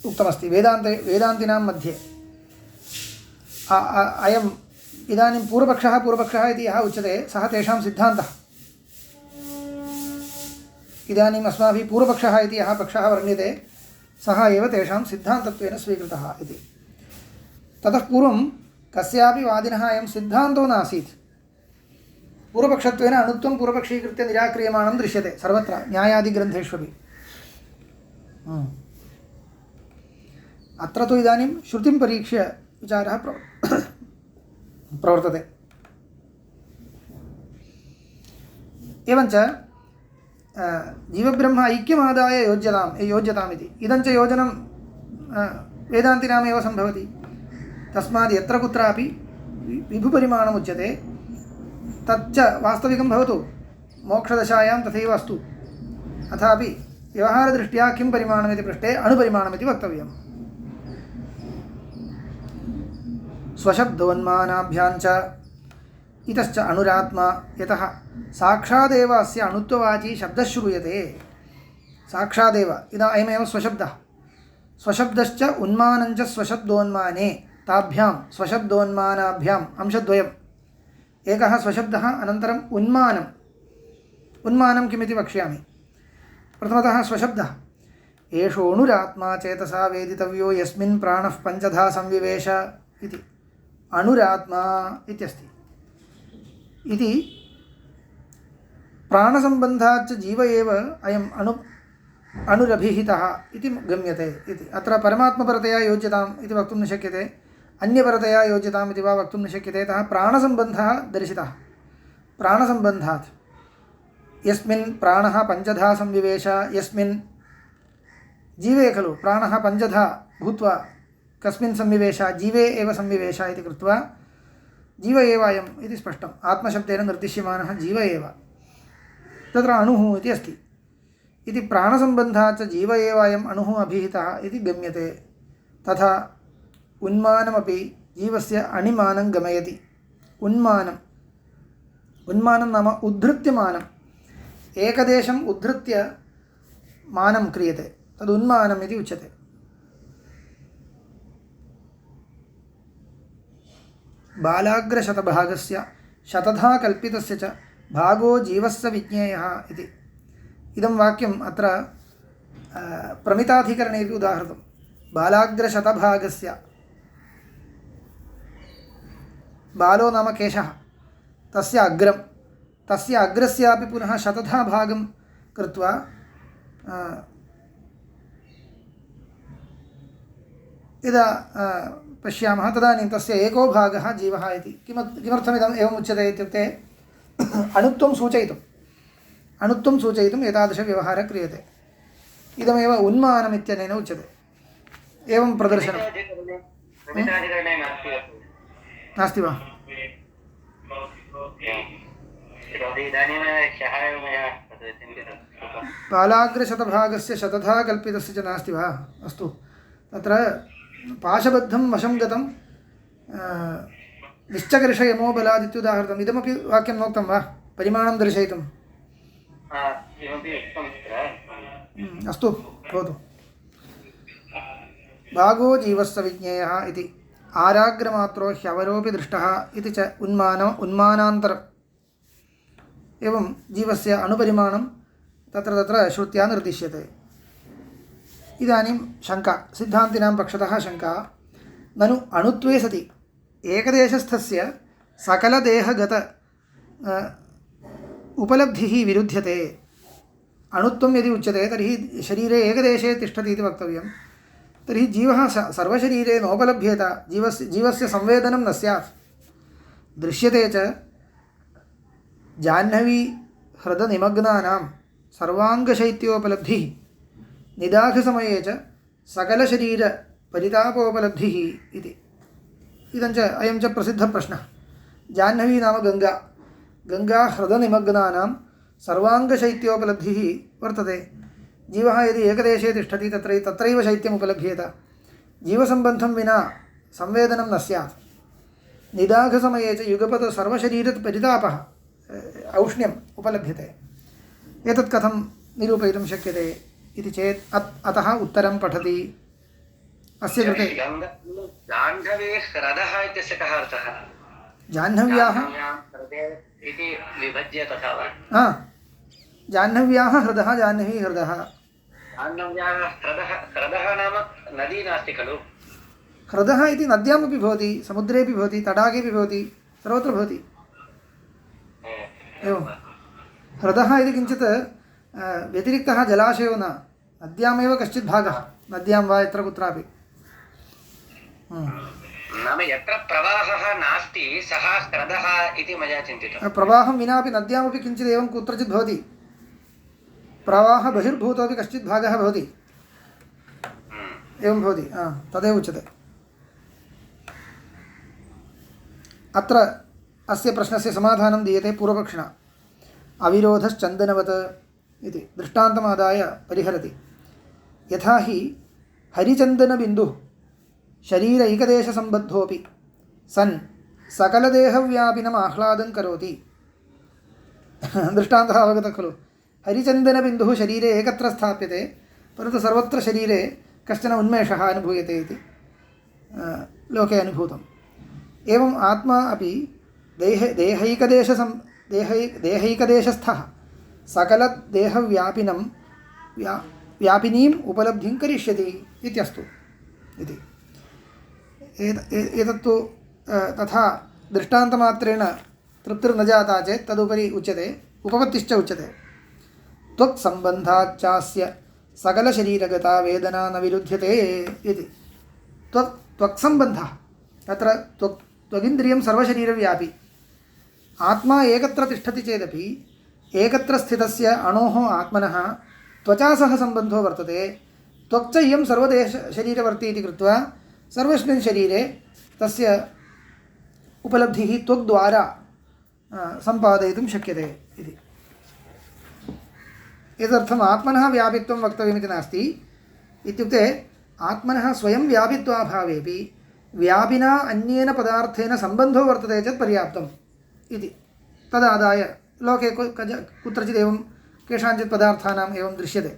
उक्तमस्ति वेदान्तिनां मध्ये अयम् इदानीं पूर्वपक्षः इति यः उच्यते सः तेषां सिद्धान्तः इदानीम् अस्माभिः पूर्वपक्षः इति यः पक्षः वर्ण्यते सः एव तेषां सिद्धान्तत्वेन स्वीकृतः इति ततः पूर्वं कस्यापि वादिनः अयं सिद्धान्तो नासीत् पूर्वपक्षत्वेन अणुत्वं पूर्वपक्षीकृत्य निराक्रियमाणं दृश्यते सर्वत्र न्यायादिग्रन्थेष्वपि अत्र तु इदानीं श्रुतिं परीक्ष्य विचारः प्रवर्तते एवञ्च जीवब्रह्म ऐक्यमादाय योज्यताम् इति इदञ्च योजनं वेदान्तिनामेव सम्भवति तस्मात् यत्र कुत्रापि विभुपरिमाणमुच्यते तच्च वास्तविकं भवतु मोक्षदशायां तथैव अस्तु अथापि व्यवहारदृष्ट्या किं परिमाणमिति पृष्टे अणुपरिमाणमिति वक्तव्यम् स्वशब्दोन्मानाभ्याञ्च इतश्च अणुरात्मा यतः साक्षादेव अस्य अणुत्ववाची शब्दः श्रूयते साक्षादेव अयमेव स्वशब्दः स्वशब्दश्च उन्मानञ्च स्वशब्दोन्माने ताभ्यां स्वशब्दोन्मानाभ्याम् अंशद्वयम् एकः स्वशब्दः अनन्तरम् उन्मानं किमिति वक्ष्यामि प्रथमतः स्वशब्दः एषोऽणुरात्मा चेतसा वेदितव्यो यस्मिन् प्राणः पञ्चधा संविवेश इति अणुरात्मा इत्यस्ति इति प्राणसम्बन्धाच्च जीव एव अयम् अणुरभिहितः इति गम्यते इति। अत्र परमात्मपरतया योज्यताम् इति वक्तुं न शक्यते, अन्यपरतया योज्यताम् इति वा वक्तुं न शक्यते। अतः प्राणसम्बन्धः दर्शितः। प्राणसम्बन्धात् यस्मिन् प्राणः पञ्चधा संविवेश, यस्मिन् जीवे खलु प्राणः पञ्चधा भूत्वा कस्मिन् संविवेश, जीवे एव संविवेश इति कृत्वा जीव एव अयम् इति स्पष्टम्। आत्मशब्देन निर्दिश्यमानः जीव एव, तत्र अणुः इति अस्ति इति। प्राणसम्बन्धात् जीव एव अयम् अणुः अभिहितः इति गम्यते। तथा उन्मानमपि जीवस्य अणिमानं गमयति। उन्मानं नाम उद्धृत्यमानम्, एकदेशम् उद्धृत्य मानं क्रियते, तदुन्मानम् इति उच्यते। बालाग्रशतभागस्य शतधा कल्पितस्य च भागो जीवस्य विज्ञेयः इति। इदं वाक्यम् अत्र प्रमिताधिकरणेपि उदाहृतं। बालाग्रशतभागस्य, बालो नाम केशः, तस्य अग्रं, तस्य अग्रस्यापि पुनः शतधा भागं कृत्वा यदा पश्यामः तदानीं तस्य एको भागः जीवः इति। किमर्थमिदम् एवम् उच्यते इत्युक्ते अणुत्वं सूचयितुम् एतादृशव्यवहारः क्रियते। इदमेव उन्मानम् इत्यनेन उच्यते। एवं प्रदर्शनं नास्ति वा? बालाग्रशतभागस्य शतधा कल्पितस्य च नास्ति वा? अस्तु, तत्र पाशबद्धं वशं गतं निश्चकर्षयमो बलादित्युदाहृतम्। इदमपि वाक्यं नोक्तं वा परिमाणं दर्शयितुं? अस्तु, भवतु। भागो जीवस्य विज्ञेयः इति। आराग्रमात्रो ह्यवरोऽपि दृष्टः इति च उन्मानान्तरम्। एवं जीवस्य अणुपरिमाणं तत्र तत्र श्रुत्या निर्दिश्यते। इदानीं शङ्का, सिद्धान्तिनां पक्षतः शङ्का। ननु अणुत्वे सति एकदेशस्थस्य सकलदेहगत उपलब्धिः विरुध्यते। अणुत्वं यदि उच्यते तर्हि शरीरे एकदेशे तिष्ठति इति वक्तव्यं। तर्हि जीवः सर्वशरीरे नोपलभ्येत, जीवस्य संवेदनं न स्यात्। दृश्यते च जाह्नवी हृदनिमग्नानां सर्वाङ्गशैत्योपलब्धिः, निदाघसमये च सकलशरीरपरितापोपलब्धिः इति। इदञ्च अयं च प्रसिद्धप्रश्नः। जाह्नवी नाम गङ्गा, गङ्गा हृदनिमग्नानां सर्वाङ्गशैत्योपलब्धिः वर्तते। जीवः यदि एकदेशे तिष्ठति तत्रैव शैत्यम् उपलभ्येत। जीवसम्बन्धं विना संवेदनं न स्यात्। निदाघसमये च युगपत् सर्वशरीरपरितापः औष्ण्यम् उपलभ्यते। एतत् कथं निरूपयितुं शक्यते इति चेत् अतः उत्तरं पठति। अस्य कृते जाह्नवी ह्रदः इत्यस्य कः अर्थः? जाह्नव्याः इति विभज्य तथा वा? जाह्नव्याः हृदः, जाह्नवी हृदः। ह्रदः नाम नदी नास्ति खलु? हृदः इति नद्यामपि भवति, समुद्रेपि भवति, तडागेपि भवति, सर्वत्र भवति। एवं हृदः इति किञ्चित् व्यतिरिक्तः जलाशयो न, नद्यामेव कश्चित् भागः, नद्यां वा यत्र कुत्रापि। नाम यत्र प्रवाहः नास्ति सः ह्रदः इति मया चिन्तितम्। प्रवाहं विनापि नद्यामपि किञ्चित् एवं कुत्रचित् भवति। प्रवाह बहिर्भूतोपि कश्चित् भागः भवति, एवं भवति। तदेव उच्यते। अत्र अस्य प्रश्नस्य समाधानं दीयते पूर्वपक्षिणा। अविरोधश्चन्दनवत् इति दृष्टान्तमादाय परिहरति। यथा हि हरिचन्दनबिन्दुः शरीरैकदेशसम्बद्धोऽपि सन् सकलदेहव्यापिनम् आह्लादं करोति। दृष्टान्तः अवगतः खलु? हरिचन्दनबिन्दुः शरीरे एकत्र स्थाप्यते, परन्तु सर्वत्र शरीरे कश्चन उन्मेषः अनुभूयते इति लोके अनुभूतम्। एवम् आत्मा अपि देहैकदेशस्थः सकलदेहव्यापिनं व्यापिनीम् उपलब्धिं करिष्यति इत्यस्तु इति। एतत्तु तथा दृष्टान्तमात्रेण तृप्तिर्न जाता चेत् तदुपरि उच्यते, उपपत्तिश्च उच्यते। त्वक्सम्बन्धाच्चास्य सकलशरीरगता वेदना न विरुध्यते इति। त्वक्सम्बन्धः तत्र त्वगिन्द्रियं सर्वशरीरव्यापी। आत्मा एकत्र तिष्ठति चेदपि एकत्र स्थितस्य अणोः आत्मनः त्वचा सह सम्बन्धो वर्तते। त्वक् च इयं सर्वदेशशरीरवर्ती इति कृत्वा सर्वस्मिन् शरीरे तस्य उपलब्धिः त्वग्द्वारा सम्पादयितुं शक्यते इति। एतदर्थम् आत्मनः व्यापित्वं वक्तव्यमिति नास्ति। इत्युक्ते आत्मनः स्वयं व्यापित्वाभावेपि व्यापिना अन्येन पदार्थेन सम्बन्धो वर्तते चेत् पर्याप्तम् इति। तदादाय लोके कुत्रचित् एवं केषाञ्चित् पदार्थानाम् एवं दृश्यते,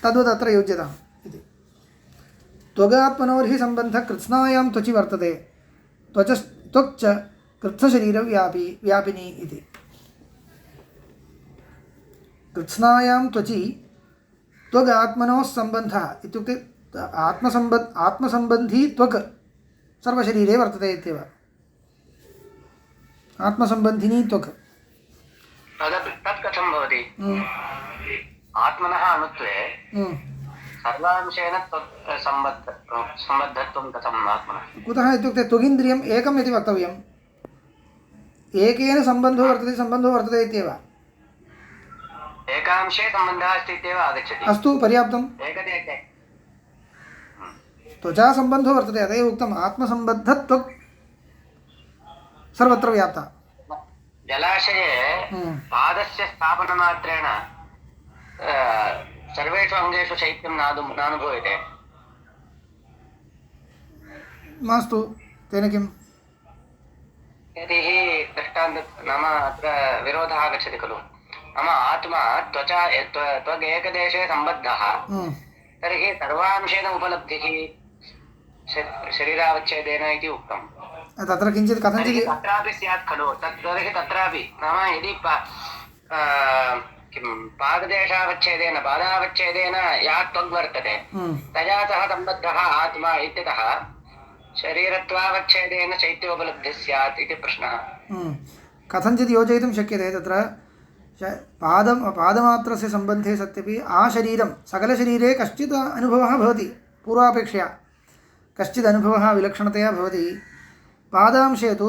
तद्वत् अत्र योज्यताम् इति। त्वगात्मनोर्हि सम्बन्धः कृत्स्नायां त्वचि वर्तते, त्वक् च कृत्स्नशरीरव्यापिनी इति। कृत्स्नायां त्वचि त्वगात्मनोः सम्बन्धः इत्युक्ते आत्मसम्बन्धी त्वक् सर्वशरीरे वर्तते इत्येव। आत्मसम्बन्धिनी त्वक् तत् कथं भवति? आत्मनः अणुत्वे सर्वांशेन सम्बद्धत्वं कथम् आत्मनः? कुतः इत्युक्ते त्वगिन्द्रियम् एकम् इति वक्तव्यम्। एकेन सम्बन्धो वर्तते इत्येव। एकांशे सम्बन्धः अस्ति इत्येव आगच्छति। अस्तु, पर्याप्तम्। त्वचा सम्बन्धो वर्तते, अतः उक्तम् आत्मसम्बद्धत्वक् सर्वत्र व्याप्ता। जलाशये पादस्य स्थापनमात्रेण सर्वेषु अङ्गेषु शैत्यं नानुभूयते। मास्तु, तेन किम्? यदि दृष्टान्त नाम अत्र विरोधः आगच्छति खलु। नाम आत्मा त्वचा त्वगेकदेशे सम्बद्धः, तर्हि सर्वांशेन उपलब्धिः शरीरावच्छेदेन इति उक्तम्। तत्र किञ्चित् कथञ्चित् तत्रापि स्यात् खलु। तर्हि तत्रापि नाम यदि किं पाददेशावच्छेदेन पादावच्छेदेन या त्वग् वर्तते तया सह सम्बद्धः आत्मा इत्यतः शरीरत्वावच्छेदेन शैत्योपलब्धिः स्यात् इति प्रश्नः। कथञ्चित् योजयितुं शक्यते। तत्र पादमात्रस्य सम्बन्धे सत्यपि आशरीरं सकलशरीरे कश्चित् अनुभवः भवति, पूर्वापेक्षया कश्चित् अनुभवः विलक्षणतया भवति। पादांशे तु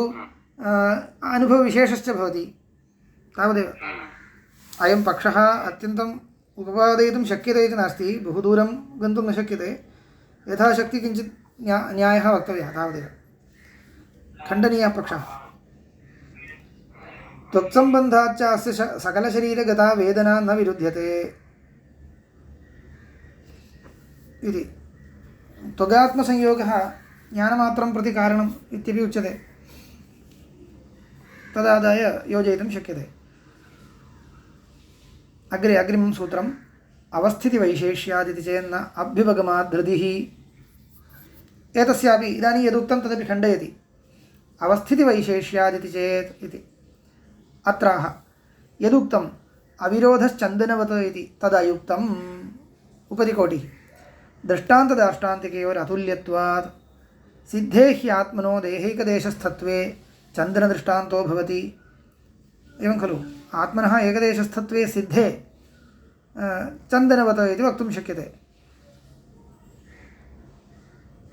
अनुभवविशेषश्च भवति, तावदेव। अयं पक्षः अत्यन्तम् उपपादयितुं शक्यते इति नास्ति, बहु दूरं गन्तुं न शक्यते। यथाशक्ति किञ्चित् न्यायः वक्तव्यः, तावदेव। खण्डनीयः पक्षः। त्वत्सम्बन्धाच्च अस्य सकलशरीरगता वेदना न विरुध्यते इति। त्वगात्मसंयोगः ज्ञानमात्रं प्रति कारणम् इत्यपि उच्यते। तदादाय योजयितुं शक्यते। अग्रिमं सूत्रम् अवस्थितिवैशेष्यादिति चेन्न अभ्युपगमात् धृतिः। एतस्यापि इदानीं यदुक्तं तदपि खण्डयति। अवस्थितिवैशेष्यादिति चेत् इति अत्राह यदुक्तम् अविरोधश्चन्दनवत् इति तदयुक्तम् उपरिकोटिः। दृष्टान्तदाष्टान्तिकयोरतुल्यत्वात् सिद्धे ह्यात्मनो देहैकदेशस्थत्वे चन्दनदृष्टान्तो भवति। एवं खलु, आत्मनः एकदेशस्थत्वे सिद्धे चन्दनवत् इति वक्तुं शक्यते।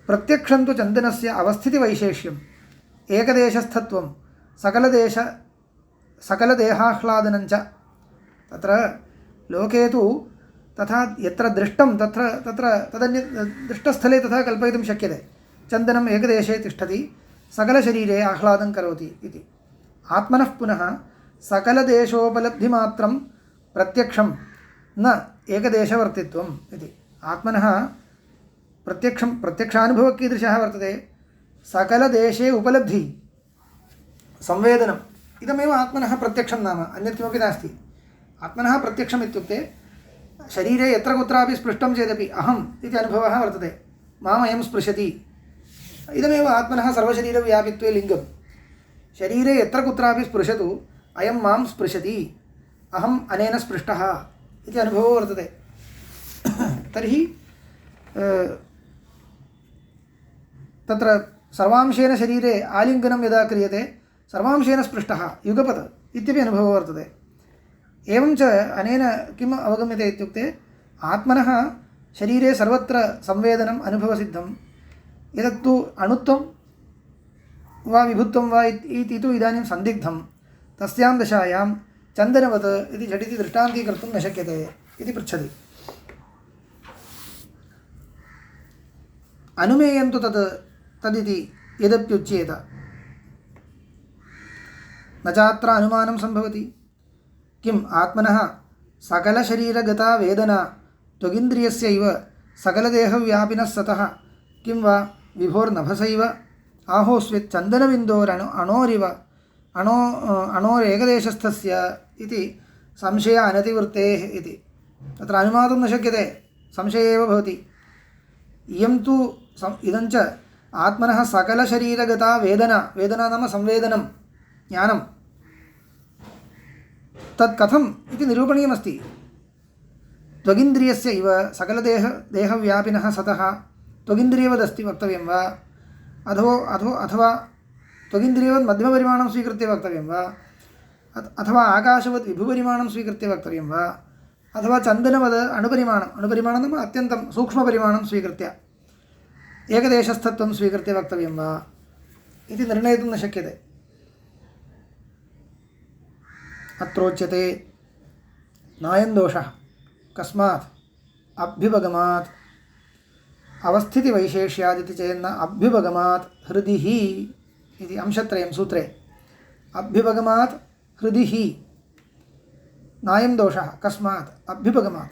प्रत्यक्षं तु चन्दनस्य अवस्थितिवैशेष्यम् एकदेशस्थत्वं सकलदेहाह्लादनञ्च। तत्र लोके तु तथा यत्र दृष्टं तत्र तदन्य दृष्टस्थले तथा कल्पयितुं शक्यते। चन्दनम् एकदेशे तिष्ठति, सकलशरीरे आह्लादं करोति इति। आत्मनः पुनः सकलदेशोपलब्धिमात्रं प्रत्यक्षं न एकदेशवर्तित्वम् इति। आत्मनः प्रत्यक्षानुभवः कीदृशः वर्तते? सकलदेशे उपलब्धिः, संवेदनम्, इदमेव आत्मनः प्रत्यक्षं नाम, अन्यत् किमपि नास्ति। आत्मनः प्रत्यक्षम् इत्युक्ते शरीरे यत्र कुत्रापि स्पृष्टं चेदपि अहम् इति अनुभवः वर्तते, मामयं स्पृशति। इदमेव आत्मनः सर्वशरीरव्यापित्वे लिङ्गं। शरीरे यत्र कुत्रापि स्पृशतु अयं मां स्पृशति, अहम् अनेन स्पृष्टः इति अनुभवो वर्तते। तर्हि तत्र सर्वांशेन शरीरे आलिङ्गनं यदा क्रियते सर्वांशेन स्पृष्टः युगपत् इत्यपि अनुभवो वर्तते। एवं च अनेन किम् अवगम्यते इत्युक्ते आत्मनः शरीरे सर्वत्र संवेदनम् अनुभवसिद्धम् एतत्तु अणुत्वं वा विभुत्वं वा इति तु इदानीं सन्दिग्धं तस्यां दशायां चन्दनवत् इति झटिति दृष्टान्तीकर्तुं न शक्यते इति पृच्छति। अनुमेयं तु तदिति यदप्युच्येत न चात्र अनुमानं सम्भवति। किम् आत्मनः सकलशरीरगता वेदना त्वगिन्द्रियस्यैव सकलदेहव्यापिनः सतः किं वा विभोर्नभसैव आहोस्वित् चन्दनबिन्दोरणोरिव अणोरेकदेशस्थस्य इति संशय अनतिवृत्तेः इति। तत्र अनुमातुं न शक्यते, संशये एव भवति। इदं च आत्मनः सकलशरीरगता वेदना, वेदना नाम संवेदनं ज्ञानं, तत् कथम् इति निरूपणीयमस्ति। त्वगिन्द्रियस्य इव सकलदेहव्यापिनः सतः त्वगिन्द्रियवदस्ति वक्तव्यं वा अथवा त्वगिन्द्रियवत् मध्यमपरिमाणं स्वीकृत्य वक्तव्यं वा अथवा आकाशवत् विभुपरिमाणं स्वीकृत्य वक्तव्यं वा अथवा चन्दनवत् अणुपरिमाणं नाम अत्यन्तं सूक्ष्मपरिमाणं स्वीकृत्य एकदेशस्थत्वं स्वीकृत्य वक्तव्यं वा इति निर्णेतुं न शक्यते। अत्रोच्यते नायं दोषः कस्मात् अभ्युपगमात् अवस्थितिवैशेष्यादिति चेन्न अभ्युपगमात् हृदि हि इति अंशत्रयं सूत्रे। अभ्युपगमात् हृदि हि नायं दोषः कस्मात् अभ्युपगमात्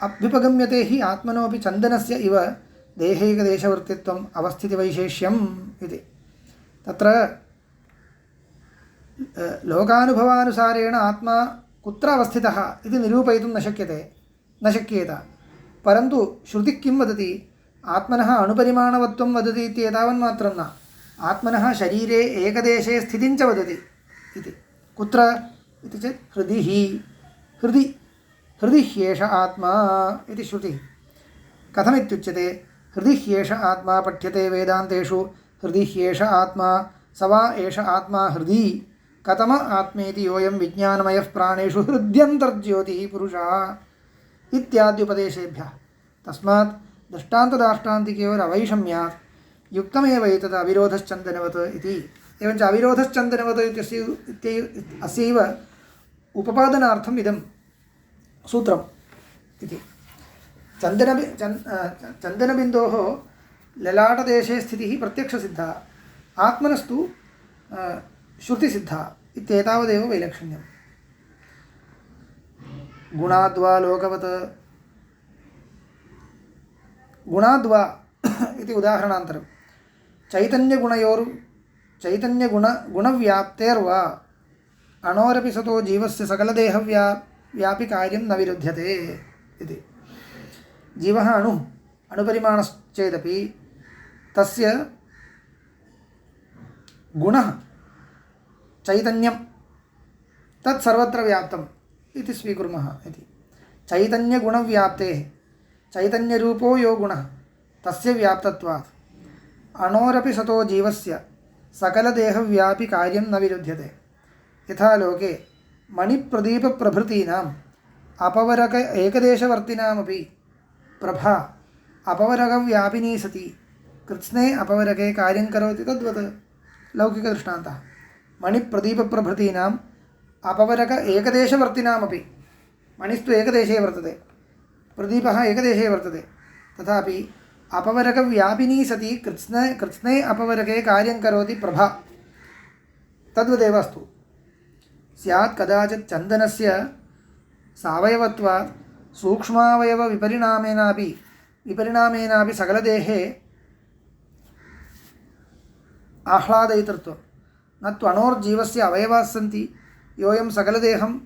अभ्युपगम्यते हि आत्मनोऽपि चन्दनस्य इव देहैकदेशवर्तित्वम् अवस्थितिवैशेष्यम् इति। तत्र लोकानुभवानुसारेण आत्मा कुत्र अवस्थितः इति निरूपयितुं न शक्येत। परन्तु श्रुतिः किं वदति, आत्मनः अणुपरिमाणवत्वं वदति इत्येतावन्मात्रं न, आत्मनः शरीरे एकदेशे स्थितिं च वदति इति। कुत्र इति चेत् हृदि ह्येष आत्मा इति श्रुतिः। कथमित्युच्यते, हृदि ह्येष आत्मा पठ्यते वेदान्तेषु, हृदि ह्येष आत्मा स वा एष आत्मा हृदि कथम आत्मेति योऽयं विज्ञानमयः प्राणेषु हृद्यन्तर्ज्योतिः पुरुषः इत्याद्युपदेशेभ्यः। तस्मात् दृष्टान्तदाष्टान्तिकयोरवैषम्यात् युक्तमेव एतद् अविरोधश्चन्दनवत् इति। एवञ्च अविरोधश्चन्दनवत् अस्यैव उपपादनार्थम् इदं सूत्रम् इति। चन्दनबिन्दोः ललाटदेशे स्थितिः प्रत्यक्षसिद्धा, आत्मनस्तु श्रुतिसिद्धा इत्येतावदेव वैलक्षण्यं। गुणाद्वा लोकवत्, गुणाद्वा इति उदाहरणान्तरं चैतन्यगुणव्याप्तेर्वा अणोरपि सतो जीवस्य सकलदेहव्यापि कार्यं न विरुध्यते इति। जीवः अणुपरिमाणश्चेदपि तस्य गुणः चैतन्यं तत् सर्वत्र व्याप्तम् इति स्वीकुर्मः इति। चैतन्यगुणव्याप्तेः चैतन्यरूपो यो गुणः तस्य व्याप्तत्वात् अणोरपि सतो जीवस्य सकलदेहव्यापि कार्यं न विरुध्यते। यथा लोके मणिप्रदीपप्रभृतीनाम् अपवरक एकदेशवर्तिनामपि प्रभा अपवरकव्यापिनी सती कृत्स्ने अपवरके कार्यं करोति तद्वत् लौकिकदृष्टान्तः। मणिप्रदीपप्रभृतीनाम् अपवरक एकदेशवर्तिनामपि, मणिस्तु एकदेशे वर्तते, प्रदीपः एकदेशे वर्तते, तथापि अपवरकव्यापिनी सती कृत्स्ने अपवरके कार्यं करोति प्रभा तद्वदेव अस्तु। स्यात् कदाचित् चन्दनस्य सावयवत्वात् सूक्ष्मावयवविपरिणामेनापि सकलदेहे आह्लादयितृत्वं न त्वणोर्जीवस्य अवयवाः सन्ति योऽयं सकलदेहं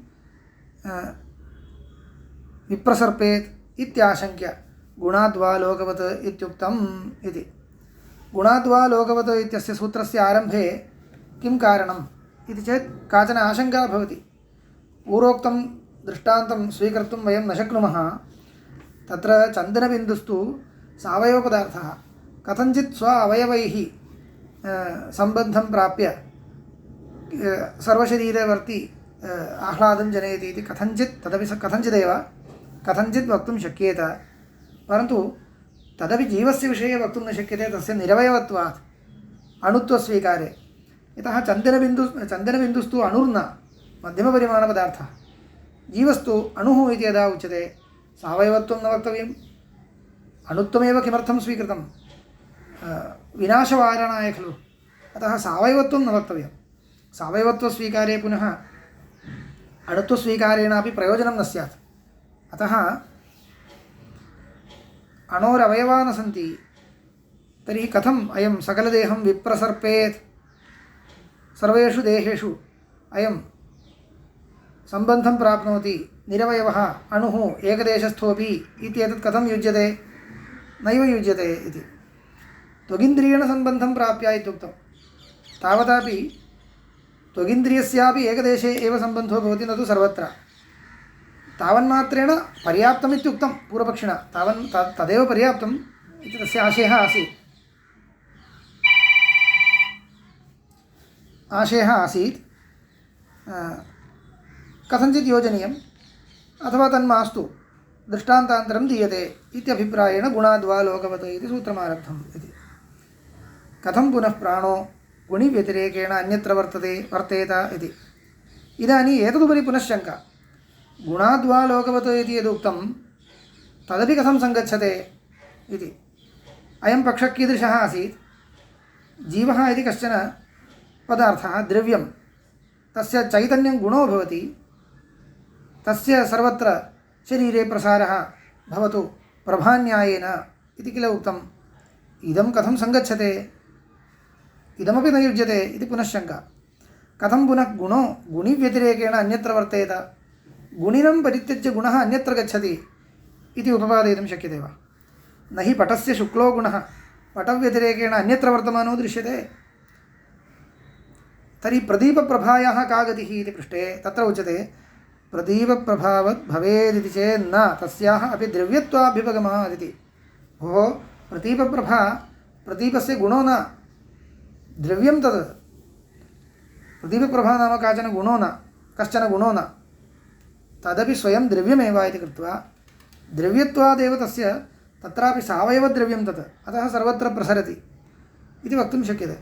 विप्रसर्पेत् इत्याशङ्क्य गुणाद्वा लोकवत् इत्युक्तम् इति। गुणाद्वा लोकवत् इत्यस्य सूत्रस्य आरम्भे किं कारणम् इति चेत् काचन आशङ्का भवति। पूर्वोक्तं दृष्टान्तं स्वीकर्तुं वयं न शक्नुमः। तत्र चन्दनबिन्दुस्तु सावयवपदार्थः कथञ्चित् स्व अवयवैः सम्बन्धं प्राप्य सर्वशरीरवर्ती आह्लादं जनयति इति कथञ्चित्, तदपि कथञ्चिदेव कथञ्चित् वक्तुं शक्येत, परन्तु तदपि जीवस्य विषये वक्तुं न शक्यते तस्य निरवयवत्वात् अणुत्वस्वीकारे। यतः चन्दनबिन्दुस्तु अणुर्न मध्यमपरिमाणपदार्थः, जीवस्तु अणुः इति यदा उच्यते सावयवत्वं न वक्तव्यम्। अणुत्वमेव किमर्थं स्वीकृतं? विनाशवारणाय खलु, अतः सावयवत्वं न वक्तव्यं। सावयवत्वस्वीकारे पुनः अणुत्वस्वीकारेणापि प्रयोजनं न स्यात्। अतः अणोरवयवा न सन्ति तर्हि कथम् अयं सकलदेहं विप्रसर्पेत्, सर्वेषु देहेषु अयं सम्बन्धं प्राप्नोति, निरवयवः अणुः एकदेशस्थोऽपि इत्येतत् कथं युज्यते? नैव युज्यते इति। त्वगिन्द्रियेण सम्बन्धं प्राप्य इत्युक्तं, तावतापि त्वगिन्द्रियस्यापि एकदेशे एव सम्बन्धो भवति, न तु सर्वत्र। तावन्मात्रेण पर्याप्तमित्युक्तं पूर्वपक्षिणा, तदेव पर्याप्तम् इति तस्य आशयः आसीत्। कथञ्चित् योजनीयम् अथवा तन्मास्तु, दृष्टान्तान्तरं दीयते इत्यभिप्रायेण गुणाद्वा लोकवत् इति सूत्रमारब्धम् इति। कथं पुनः प्राणो गुणिव्यतिरेकेण अन्यत्र वर्तेत इति। इदानीम् एतदुपरि पुनः शङ्का, गुणाद्वा लोकवत् इति यदुक्तं तदपि कथं सङ्गच्छते इति। अयं पक्षः कीदृशः आसीत्? जीवः इति कश्चन पदार्थः, द्रव्यं, तस्य चैतन्यं गुणो भवति, तस्य सर्वत्र शरीरे प्रसारः भवतु प्रभान्यायेन इति किल उक्तम्। इदं कथं सङ्गच्छते? इदमपि न युज्यते इति पुनः शङ्का। कथं पुनः गुणो गुणिव्यतिरेकेण अन्यत्र वर्तेत? गुणिनं परित्यज्य गुणः अन्यत्र गच्छति इति उपपादयितुं शक्यते वा? न हि पटस्य शुक्लो गुणः पटव्यतिरेकेण अन्यत्र वर्तमानो दृश्यते। तर्हि प्रदीपप्रभायाः का गतिः इति पृष्टे तत्र उच्यते प्रदीपप्रभावत् भवेदिति चेन्न तस्याः अपि द्रव्यत्वाभ्युपगमात् इति। भोः, प्रदीपप्रभा प्रदीपस्य गुणो न, द्रव्यं तद्। प्रदीपप्रभा नाम कश्चन गुणो न, तदपि स्वयं द्रव्यमेव इति कृत्वा द्रव्यत्वादेव तस्य तत्रापि सावयवद्रव्यं तत्, अतः सर्वत्र प्रसरति इति वक्तुं शक्यते।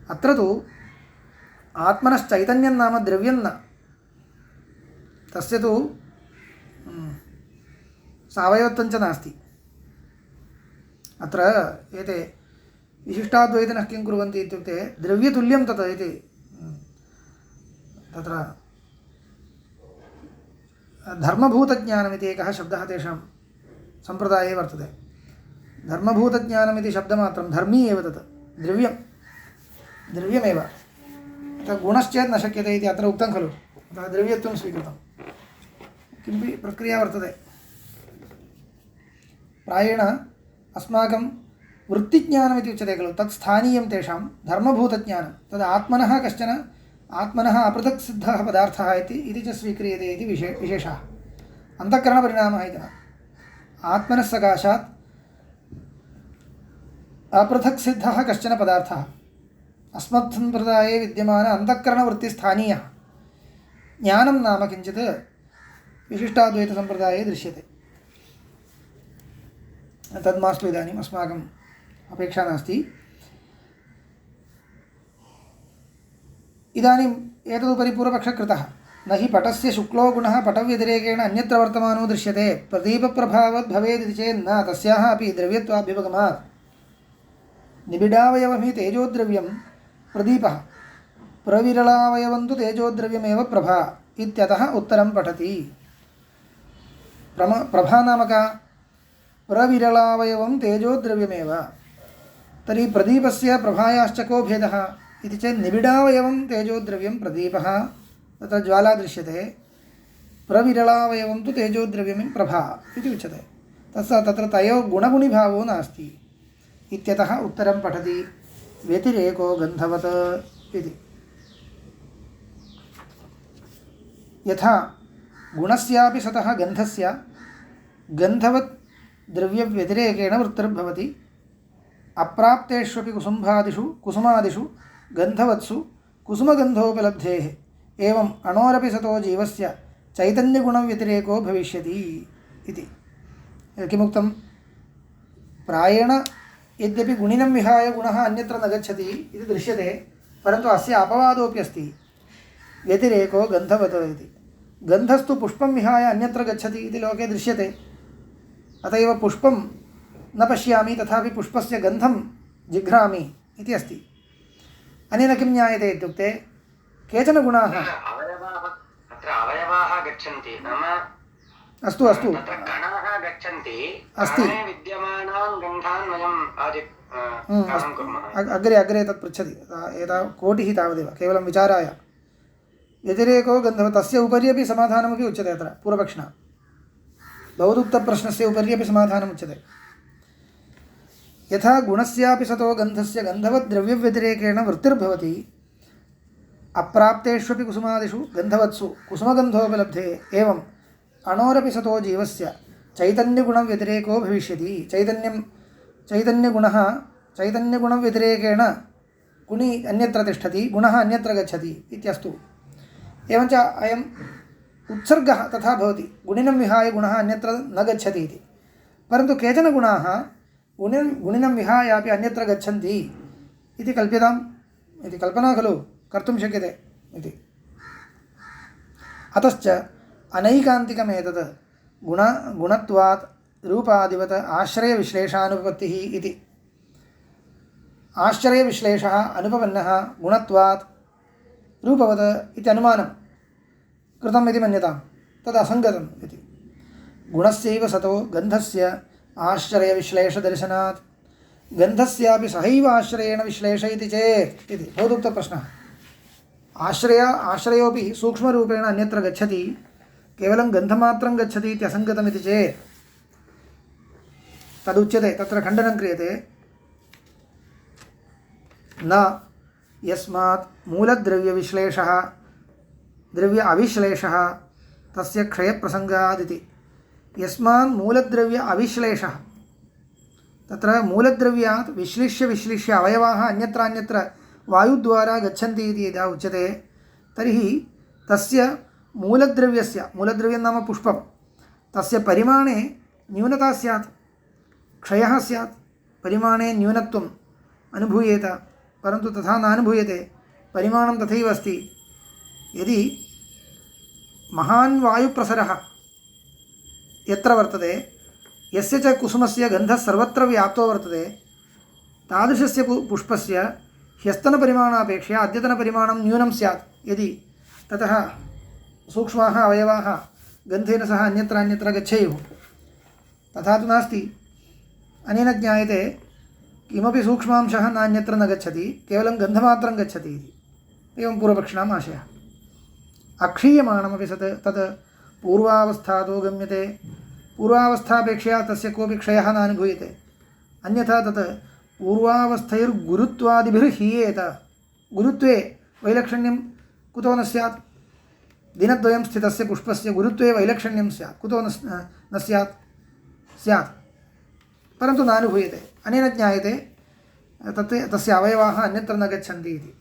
अत्र तु आत्मनश्चैतन्यं नाम द्रव्यं न, तस्य तु सावयवत्वं च नास्ति। अत्र एते विशिष्टाद्वैतिनः किं कुर्वन्ति इत्युक्ते द्रव्यतुल्यं तत् इति, तत्र धर्मभूतज्ञानमिति एकः शब्दः तेषां सम्प्रदाये वर्तते। धर्मभूतज्ञानमिति शब्दमात्रं, धर्मी एव तत्, द्रव्यमेव। अतः गुणश्चेत् न शक्यते इति अत्र उक्तं खलु, अतः द्रव्यत्वं स्वीकृतं। किमपि प्रक्रिया वर्तते। प्रायेण अस्माकं वृत्तिज्ञानमिति उच्यते खलु, तत् स्थानीयं तेषां धर्मभूतज्ञानं, तद् आत्मनः कश्चन आत्मनः अपृथक् सिद्धः पदार्थः इति च स्वीक्रियते इति विशेषः। अन्तःकरणपरिणामः इति न, आत्मनः सकाशात् अपृथक् सिद्धः कश्चन पदार्थः अस्मत्सम्प्रदाये विद्यमान अन्तःकरणवृत्तिस्थानीयः। ज्ञानं नाम किञ्चित् विशिष्टाद्वैतसम्प्रदाये दृश्यते। तद्मास्तु, इदानीम् अस्माकम् अपेक्षा नास्ति। इदानीम् एतदुपरि पूर्वपक्षः कृतः, न हि पटस्य शुक्लो गुणः पटव्यतिरेकेण अन्यत्र वर्तमानो दृश्यते, प्रदीपप्रभावद् भवेदिति चेन्न तस्याः अपि द्रव्यत्वाभ्युपगमात्। निबिडावयवं हि तेजोद्रव्यं प्रदीपः, प्रविरलावयवं तु तेजोद्रव्यमेव प्रभा इत्यतः उत्तरं पठति। प्रभा नाम का? प्रविरलावयवं तेजोद्रव्यमेव। तर्हि प्रदीपस्य प्रभायाश्च को भेदः इति चेत् निबिडावयवं तेजोद्रव्यं प्रदीपः, तत्र ज्वाला दृश्यते, प्रविरलावयवं तु तेजोद्रव्यं प्रभा इति उच्यते। तत्र तयोः गुणगुणिभावो नास्ति इत्यतः उत्तरं पठति व्यतिरेको गन्धवत् इति। यथा गुणस्यापि सतः गन्धस्य गन्धवत् द्रव्यव्यतिरेकेण वृत्तिर्भवति, अप्राप्तेष्वपि कुसुमादिषु गन्धवत्सु कुसुमगन्धोपलब्धेः एवं अणोरपि सतो जीवस्य चैतन्यगुणव्यतिरेको भविष्यति इति किमुक्तं प्रायेण यद्यपि गुणिनं विहाय गुणः अन्यत्र न गच्छति इति दृश्यते परन्तु अस्य अपवादोऽपि अस्ति व्यतिरेको गन्धवत् इति गन्धस्तु पुष्पं विहाय अन्यत्र गच्छति इति लोके दृश्यते अत एव पुष्पं न पश्यामि तथापि पुष्पस्य गन्धं जिघ्रामि इति अस्ति अनेन किं ज्ञायते इत्युक्ते केचन गुणाः अवयवाः गच्छन्ति नाम अस्तु अस्तु तत्र कणाः गच्छन्ति अस्ति कणे विद्यमानान् गन्धान् वयं कार्यं कुर्मः अग्रे अग्रे तत् पृच्छति एता कोटिः तावदेव केवलं विचाराय व्यतिरेको गन्धः तस्य उपरि अपि समाधानमपि उच्यते अत्र पूर्वपक्षिणा भवदुक्तप्रश्नस्य उपरि अपि समाधानम् उच्यते यथा गुणस्यापि सतो गन्धस्य गन्धवद्द्रव्यव्यतिरेकेण वृत्तिर्भवति अप्राप्तेष्वपि कुसुमादिषु गन्धवत्सु कुसुमगन्धोपलब्धे एवं अणोरपि सतो जीवस्य चैतन्यगुणव्यतिरेको भविष्यति चैतन्यगुणव्यतिरेकेण गुणी अन्यत्र तिष्ठति गुणः अन्यत्र गच्छति इत्यस्तु एवञ्च अयम् उत्सर्गः तथा भवति गुणिनं विहाय गुणः अन्यत्र न गच्छति इति परन्तु केचन गुणाः गुणिनं विहायापि अन्यत्र गच्छन्ति इति कल्प्यताम् इति कल्पना खलु कर्तुं शक्यते इति अतश्च अनैकान्तिकमेतत् गुणत्वात् रूपादिवत् आश्रयविश्लेषानुपपत्तिः इति आश्रयविश्लेषः अनुपपन्नः गुणत्वात् रूपवत् इति अनुमानं कृतम् इति मन्यतां तद् असङ्गतम् इति गुणस्यैव सतो गन्धस्य आश्रयविश्लेषदर्शनात् गन्धस्यापि सहैव आश्रयेण विश्लेषयति चेत् इति भवदुक्तप्रश्नः आश्रयोपि सूक्ष्मरूपेण अन्यत्र गच्छति केवलं गन्धमात्रं गच्छति इति असङ्गतमिति चेत् तदुच्यते तत्र खण्डनं क्रियते न यस्मात् मूलद्रव्यविश्लेषः द्रव्य अविश्लेषः तस्य क्षयप्रसङ्गादिति यस्मान् मूलद्रव्य अविश्लेषः तत्र मूलद्रव्यात् विश्लिष्य अवयवाः अन्यत्र वायुद्वारा गच्छन्ति इति यदा उच्यते तर्हि तस्य मूलद्रव्यं नाम पुष्पं तस्य परिमाणे न्यूनता स्यात् क्षयः स्यात् परिमाणे न्यूनत्वम् अनुभूयेत परन्तु तथा नानुभूयते परिमाणं तथैव अस्ति यदि महान् वायुप्रसरः यत्र वर्तते यस्य च कुसुमस्य गन्धः सर्वत्र व्याप्तो वर्तते तादृशस्य पुष्पस्य ह्यस्तनपरिमाणापेक्षया अद्यतनपरिमाणं न्यूनं स्यात् यदि ततः सूक्ष्माः अवयवाः गन्धेन सह अन्यत्र गच्छेयुः तथा तु नास्ति अनेन ज्ञायते किमपि सूक्ष्मांशः नान्यत्र न गच्छति केवलं गन्धमात्रं गच्छति इति एवं पूर्वपक्षिणाम् आशयः अक्षीयमाणमपि तत् पूर्वावस्थातो गम्यते पूर्वावस्थापेक्षया तस्य कोऽपि क्षयः नानुभूयते अन्यथा तत् पूर्वावस्थैर्गुरुत्वादिभिर्हीयेत गुरुत्वे वैलक्षण्यं कुतो न स्यात् दिनद्वयं स्थितस्य पुष्पस्य गुरुत्वे वैलक्षण्यं स्यात् कुतो न स्यात् परन्तु नानुभूयते अनेन ज्ञायते तस्य अवयवाः अन्यत्र न गच्छन्ति इति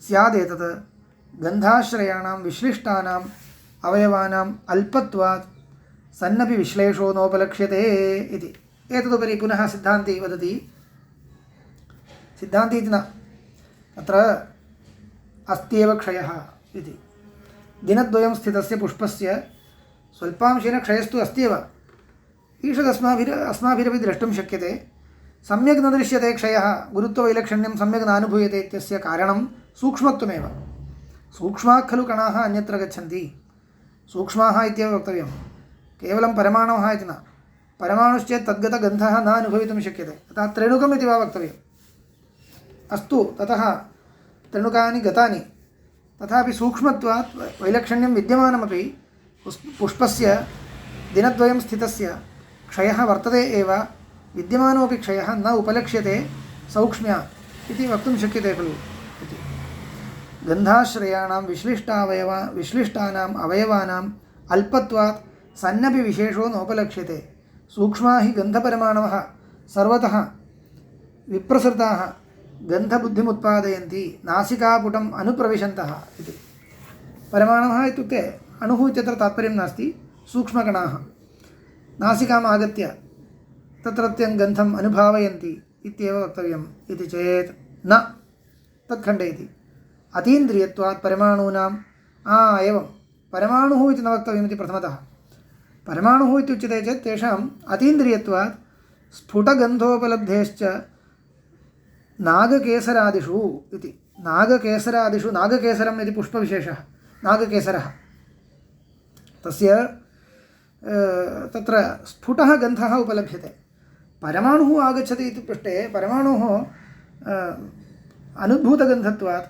स्यादेतत् गन्धाश्रयाणां विश्लिष्टानाम् अवयवानाम् अल्पत्वात् सन्नपि विश्लेषो नोपलक्ष्यते इति एतदुपरि पुनः सिद्धान्ती वदति सिद्धान्ती इति न अत्र अस्त्येव क्षयः इति दिनद्वयं स्थितस्य पुष्पस्य स्वल्पांशेन क्षयस्तु अस्त्येव ईषदस्माभिरपि द्रष्टुं शक्यते सम्यक् न दृश्यते क्षयः गुरुत्ववैलक्षण्यं सम्यक् नानुभूयते इत्यस्य कारणं सूक्ष्मत्वमेव सूक्ष्माः खलु कणाः अन्यत्र गच्छन्ति सूक्ष्माः इत्येव वक्तव्यं केवलं परमाणवः इति न परमाणुश्चेत् तद्गतगन्धः न अनुभवितुं शक्यते अतः त्रेणुकम् इति वा वक्तव्यम् अस्तु ततः त्रेणुकानि गतानि तथापि सूक्ष्मत्वात् वैलक्षण्यं विद्यमानमपि पुष्पस्य दिनद्वयं स्थितस्य क्षयः वर्तते एव विद्यमानोऽपि क्षयः न उपलक्ष्यते सौक्ष्म्यात् इति वक्तुं शक्यते खलु इति गन्धाश्रयाणां विश्लिष्टानाम् अवयवानाम् अल्पत्वात् सन्नपि विशेषो नोपलक्ष्यते सूक्ष्मा हि गन्धपरिमाणवः सर्वतः विप्रसृताः गन्धबुद्धिमुत्पादयन्ति नासिकापुटम् अनुप्रविशन्तः इति परमाणवः इत्युक्ते अणुः इत्यत्र तात्पर्यं नास्ति सूक्ष्मकणाः नासिकाम् आगत्य तत्रत्यं गन्धम् अनुभावयन्ति इत्येव वक्तव्यम् इति चेत् न तत् खण्डयति। अतीन्द्रियत्वात् परमाणूनाम् एवं परमाणुः इति न वक्तव्यमिति प्रथमतः। परमाणुः इत्युच्यते चेत् तेषाम् अतीन्द्रियत्वात् स्फुटगन्धोपलब्धेश्च नागकेसरादिषु इति। नागकेसरादिषु नागकेसरम् इति पुष्पविशेषः नागकेसरः तस्य तत्र स्फुटः गन्धः उपलभ्यते। परमाणुः आगच्छति इति पृष्टे परमाणुः अनुद्भूतगन्धत्वात्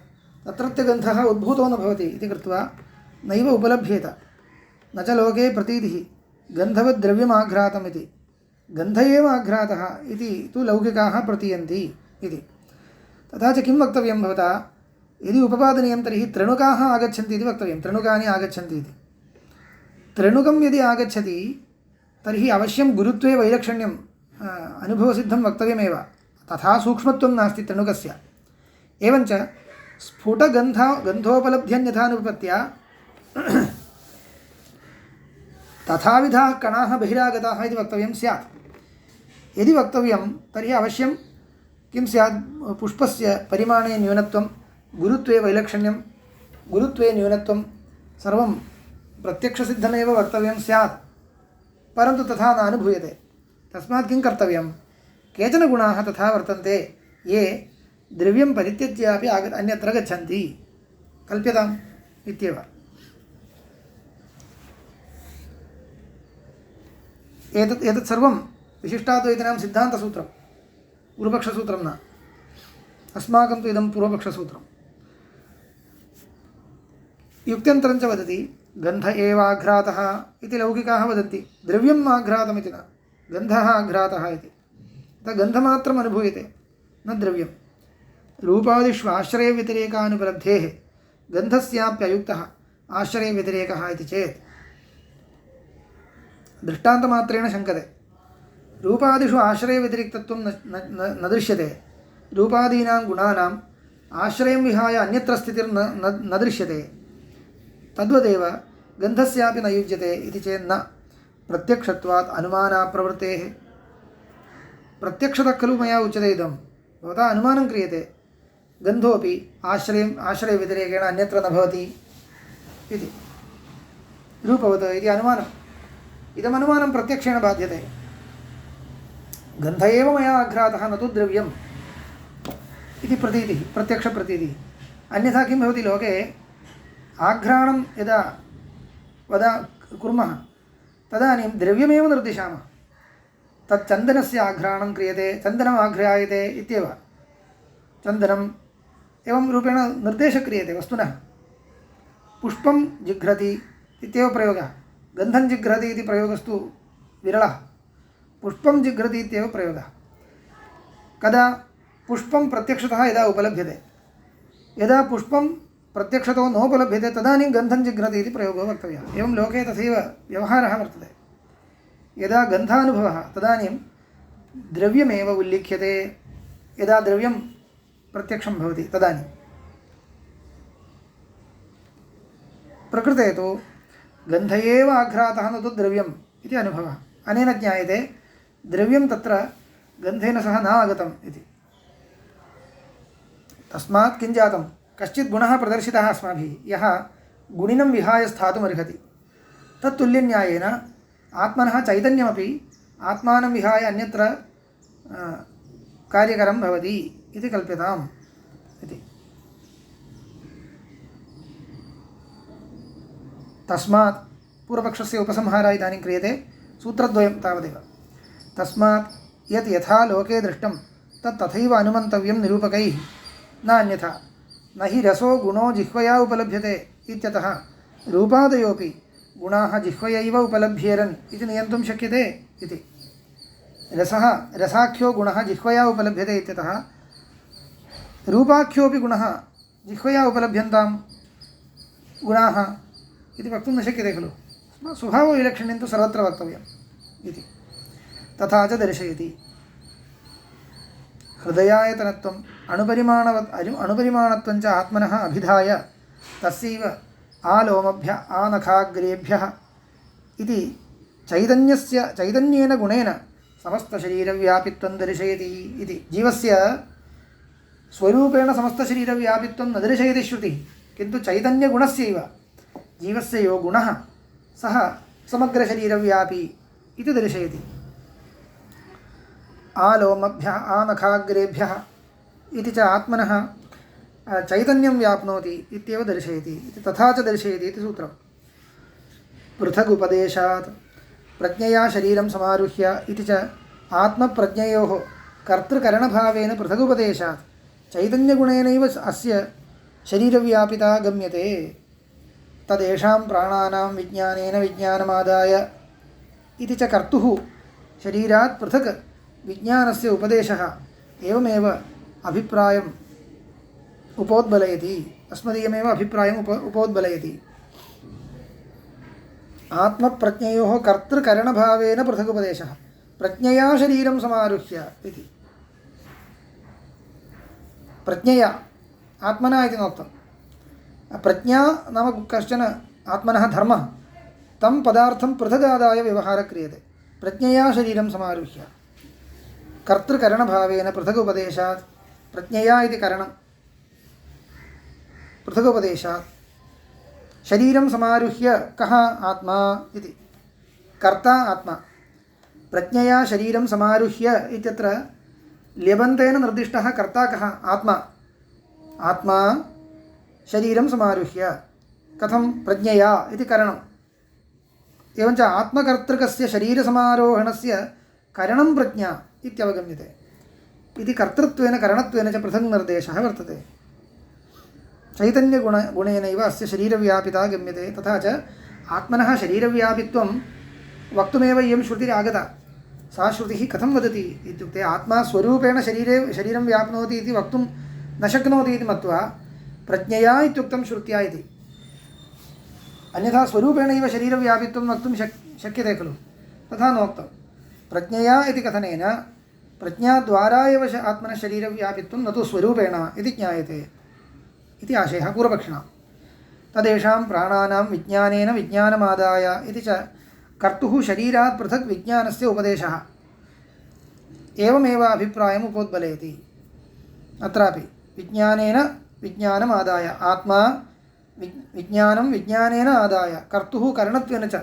तत्रत्य गन्धः उद्भूतो न भवति इति कृत्वा नैव उपलभ्येत। न च लोके प्रतीतिः गन्धवद्द्रव्यमाघ्रातम् इति। गन्ध एव आघ्रातः इति तु लौकिकाः प्रतीयन्ति इति। तथा च किं वक्तव्यं भवता यदि उपपादनीयं तर्हि त्रणुकाः आगच्छन्ति इति वक्तव्यं। त्रणुकानि आगच्छन्ति इति। त्रणुकं यदि आगच्छति तर्हि अवश्यं गुरुत्वे वैलक्षण्यं अनुभवसिद्धं वक्तव्यमेव। तथा सूक्ष्मत्वं नास्ति त्रणुकस्य। एवञ्च स्फुटगन्धोपलब्ध्यन्यथानुपपत्या तथाविधाः कणाः बहिरागताः इति वक्तव्यं स्यात्। यदि वक्तव्यं तर्हि अवश्यं किं स्यात् पुष्पस्य परिमाणे न्यूनत्वं गुरुत्वे वैलक्षण्यं गुरुत्वे न्यूनत्वं सर्वं प्रत्यक्षसिद्धमेव वक्तव्यं स्यात्। परन्तु तथा न अनुभूयते। तस्मात् किं कर्तव्यं केचन गुणाः तथा वर्तन्ते ये द्रव्यं परित्यज्यापि अन्यत्र गच्छन्ति कल्प्यताम् इत्येव। एतत् सर्वं विशिष्टाद्वैतानां सिद्धान्तसूत्रं पूर्वपक्षसूत्रं न। अस्माकं तु इदं पूर्वपक्षसूत्रं। युक्त्यन्तरं च वदति गन्ध एवाघ्रातः इति लौकिकाः वदन्ति। द्रव्यम् आघ्रातमिति न गन्धः आघ्रातः इति। गन्धमात्रम् अनुभूयते न द्रव्यं। रूपादिषु आश्रयव्यतिरेकानुपलब्धेः गन्धस्याप्ययुक्तः आश्रयव्यतिरेकः इति चेत् दृष्टान्तमात्रेण शङ्कते। रूपादिषु आश्रयव्यतिरिक्तत्वं न दृश्यते। रूपादीनां गुणानाम् आश्रयं विहाय अन्यत्र स्थितिर्न दृश्यते। तद्वदेव गन्धस्यापि न युज्यते इति चेत् न प्रत्यक्षत्वात् अनुमानाप्रवृत्तेः। प्रत्यक्षतः खलु मया उच्यते इदं। भवता अनुमानं क्रियते गन्धोऽपि आश्रयव्यतिरेकेण अन्यत्र न भवति इति। रूपवत् इति अनुमानम्। इदमनुमानं प्रत्यक्षेण बाध्यते। गन्ध एव मया आघ्रातः न तु द्रव्यम् इति प्रतीतिः प्रत्यक्षप्रतीतिः। अन्यथा किं भवति लोके आघ्राणं यदा कुर्मः तदानीं द्रव्यमेव निर्दिशामः। तच्चन्दनस्य आघ्राणं क्रियते चन्दनम् आघ्रायते इत्येव। चन्दनम् एवं रूपेण निर्देशः क्रियते वस्तुनः। पुष्पं जिघ्रति इत्येव प्रयोगः। गन्धं जिघ्रति इति प्रयोगस्तु विरलः। पुष्पं जिघ्रति इत्येव प्रयोगः। कदा पुष्पं प्रत्यक्षतः यदा उपलभ्यते। यदा पुष्पं प्रत्यक्षतो नोपलभ्यते तदानीं गन्धं जिघ्रति इति प्रयोगो वक्तव्यः। एवं लोके तथैव व्यवहारः वर्तते। यदा गन्धानुभवः तदानीं द्रव्यमेव उल्लिख्यते। यदा द्रव्यं प्रत्यक्षं भवति तदानीं। प्रकृते तु गन्ध एव आघ्रातः न तु द्रव्यम् इति अनुभवः। अनेन ज्ञायते द्रव्यं तत्र गन्धेन सह न आगतम् इति। तस्मात् किं जातं कश्चित् गुणः प्रदर्शितः अस्माभिः यः गुणिनं विहाय स्थातुमर्हति। तत्तुल्यन्यायेन आत्मनः चैतन्यमपि आत्मानं विहाय अन्यत्र कार्यकरं भवति इति कल्प्यताम् इति। तस्मात् पूर्वपक्षस्य उपसंहारः इदानीं क्रियते। सूत्रद्वयं तावदेव। तस्मात् यत् यथा लोके दृष्टं तत् तथैव अनुमन्तव्यं निरूपकैः न अन्यथा। न हि रसो गुणो जिह्वया उपलभ्यते इत्यतः रूपादयोपि गुणाः जिह्वयैव उपलभ्येरन् इति नियन्तुं शक्यते इति। रसाख्यो गुणः जिह्वया उपलभ्यते इत्यतः रूपाख्योपि गुणः जिह्वया उपलभ्यन्तां गुणाः इति वक्तुं न शक्यते खलु। स्वभावविलक्षण्यं तु सर्वत्र वक्तव्यम् इति। तथा च दर्शयति। हृदयायतनत्वम् अणुपरिमाणत्वं च आत्मनः अभिधाय तस्यैव आलोमभ्य आनखाग्रेभ्यः इति चैतन्येन गुणेन समस्तशरीरव्यापित्वं दर्शयति इति। जीवस्य स्वरूपेण समस्तशरीरव्यापित्वं न दर्शयति श्रुतिः, किन्तु चैतन्यगुणस्यैव जीवस्य यो गुणः सः समग्रशरीरव्यापी इति दर्शयति। आलोमभ्यः आनखाग्रेभ्यः इति च आत्मनः चैतन्यं व्याप्नोति इत्येव दर्शयति इति, तथा च दर्शयति इति सूत्रम्। पृथगुपदेशात् प्रज्ञया शरीरं समारुह्य इति च आत्मप्रज्ञयोः कर्तृकरणभावेन पृथगुपदेशात् चैतन्यगुणेनैव अस्य शरीरव्यापिता गम्यते। तदेषां प्राणानां विज्ञानेन विज्ञानमादाय इति च कर्तुः शरीरात् पृथक् विज्ञानस्य उपदेशः एवमेव अभिप्रायम् उपोद्बलयति, अस्मदीयमेव अभिप्रायम् उपोद्बलयति। आत्मप्रज्ञयोः कर्तृकरणभावेन पृथगुपदेशः प्रज्ञया शरीरं समारुह्य इति। प्रज्ञया आत्मना इति नोक्तं। प्रज्ञा नाम कश्चन आत्मनः धर्मः, तं पदार्थं पृथगादाय व्यवहारः क्रियते। प्रज्ञया शरीरं समारुह्य कर्तृकरणभावेन पृथगुपदेशात्, प्रज्ञया इति करणं पृथगुपदेशात् शरीरं समारुह्य कः आत्मा इति। कर्ता आत्मा, प्रज्ञया शरीरं समारुह्य इत्यत्र ल्यबन्तेन निर्दिष्टः कर्ता कः? आत्मा। आत्मा शरीरं समारुह्य कथं? प्रज्ञया इति करणम्। एवञ्च आत्मकर्तृकस्य शरीरसमारोहणस्य करणं प्रज्ञा इत्यवगम्यते इति। कर्तृत्वेन करणत्वेन च पृथक् निर्देशः वर्तते। चैतन्यगुणेनैव अस्य शरीरव्यापिता गम्यते। तथा च आत्मनः शरीरव्यापित्वं वक्तुमेव इयं श्रुतिरागता। सा श्रुतिः कथं वदति इत्युक्ते आत्मा स्वरूपेण शरीरं व्याप्नोति इति वक्तुं न शक्नोति इति मत्वा प्रज्ञया इत्युक्तं श्रुत्या इति। अन्यथा स्वरूपेणैव शरीरव्यापित्वं वक्तुं शक्यते खलु, तथा नोक्तं। प्रज्ञया इति कथनेन प्रज्ञाद्वारा एव आत्मनः शरीरव्यापित्वं न तु स्वरूपेण इति ज्ञायते इति आशयः पूर्वपक्षिणां। तदेषां प्राणानां विज्ञानेन विज्ञानमादाय इति च कर्तुः शरीरात् पृथक् विज्ञानस्य उपदेशः एवमेव अभिप्रायम् उपोद्बलयति। अत्रापि विज्ञानेन विज्ञानमादाय, आत्मा विज्ञानं विज्ञानेन आदाय कर्तुः करणत्वेन च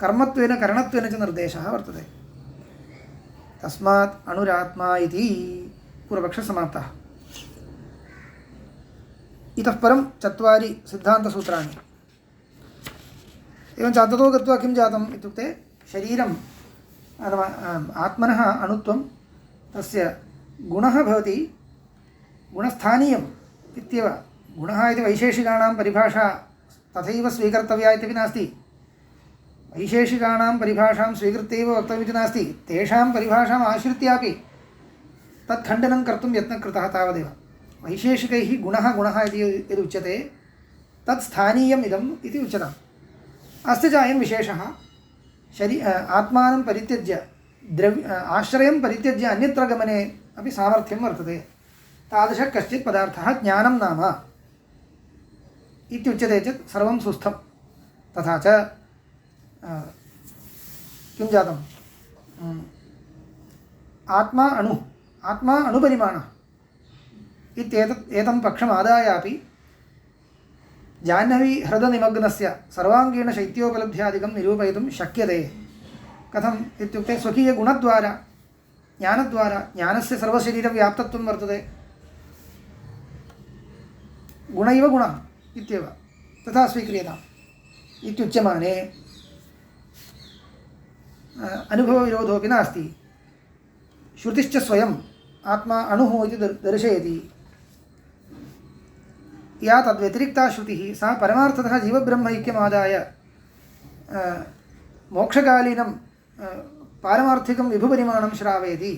कर्मत्वेन करणत्वेन च निर्देशः वर्तते। तस्मात् अणुरात्मा इति पूर्वपक्षः समाप्तः। इतः परं 4 सिद्धान्तसूत्राणि। एवं च ततो गत्वा किं जातम् इत्युक्ते शरीरं अथवा आत्मनः अणुत्वं तस्य गुणः भवति गुणस्थानीयम् इत्येव। गुणः इति वैशेषिकाणां परिभाषा तथैव स्वीकर्तव्या इत्यपि नास्ति। वैशेषिकाणां परिभाषां स्वीकृत्यैव वक्तव्यमिति नास्ति। तेषां परिभाषाम् आश्रित्यापि तत् खण्डनं कर्तुं यत्नः कृतः तावदेव। वैशेषिकैः गुणः गुणः इति यद् उच्यते तत् स्थानीयम् इदम् इति उच्यताम्। अस्य च अयं विशेषः आत्मानं परित्यज्य आश्रयं परित्यज्य अन्यत्र गमने अपि सामर्थ्यं वर्तते। तादृशः कश्चित् पदार्थः ज्ञानं नाम इत्युच्यते चेत् सर्वं सुस्थं। तथा च किं जातम्? आत्मा अणुपरिमाणः इत्येतं पक्षमादायापि जाह्नवीहृदनिमग्नस्य सर्वाङ्गीणशैत्योपलब्ध्यादिकं निरूपयितुं शक्यते। कथम् इत्युक्ते स्वकीयगुणद्वारा ज्ञानद्वारा ज्ञानस्य सर्वशरीरव्याप्तत्वं वर्तते। गुणैव गुणः इत्येव तथा स्वीक्रियताम् इत्युच्यमाने अनुभवविरोधोऽपि नास्ति। श्रुतिश्च स्वयम् आत्मा अणुः इति दर्शयति। या तद्व्यतिरिक्ता श्रुतिः सा परमार्थतः जीवब्रह्मैक्यमादाय मोक्षकालीनं पारमार्थिकं विभुपरिमाणं श्रावयति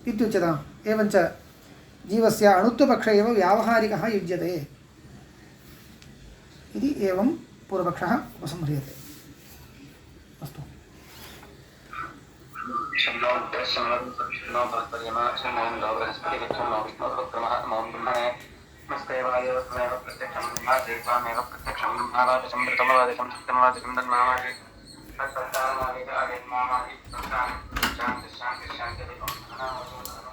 इत्युच्यताम्। एवञ्च जीवस्य अणुत्वपक्षः एव व्यावहारिकः युज्यते इति एवं पूर्वपक्षः उपसंह्रियते। अस्तु। तत्संतानमावेद अवेन्मामादि संतानं शान्ति शान्ति शान्ति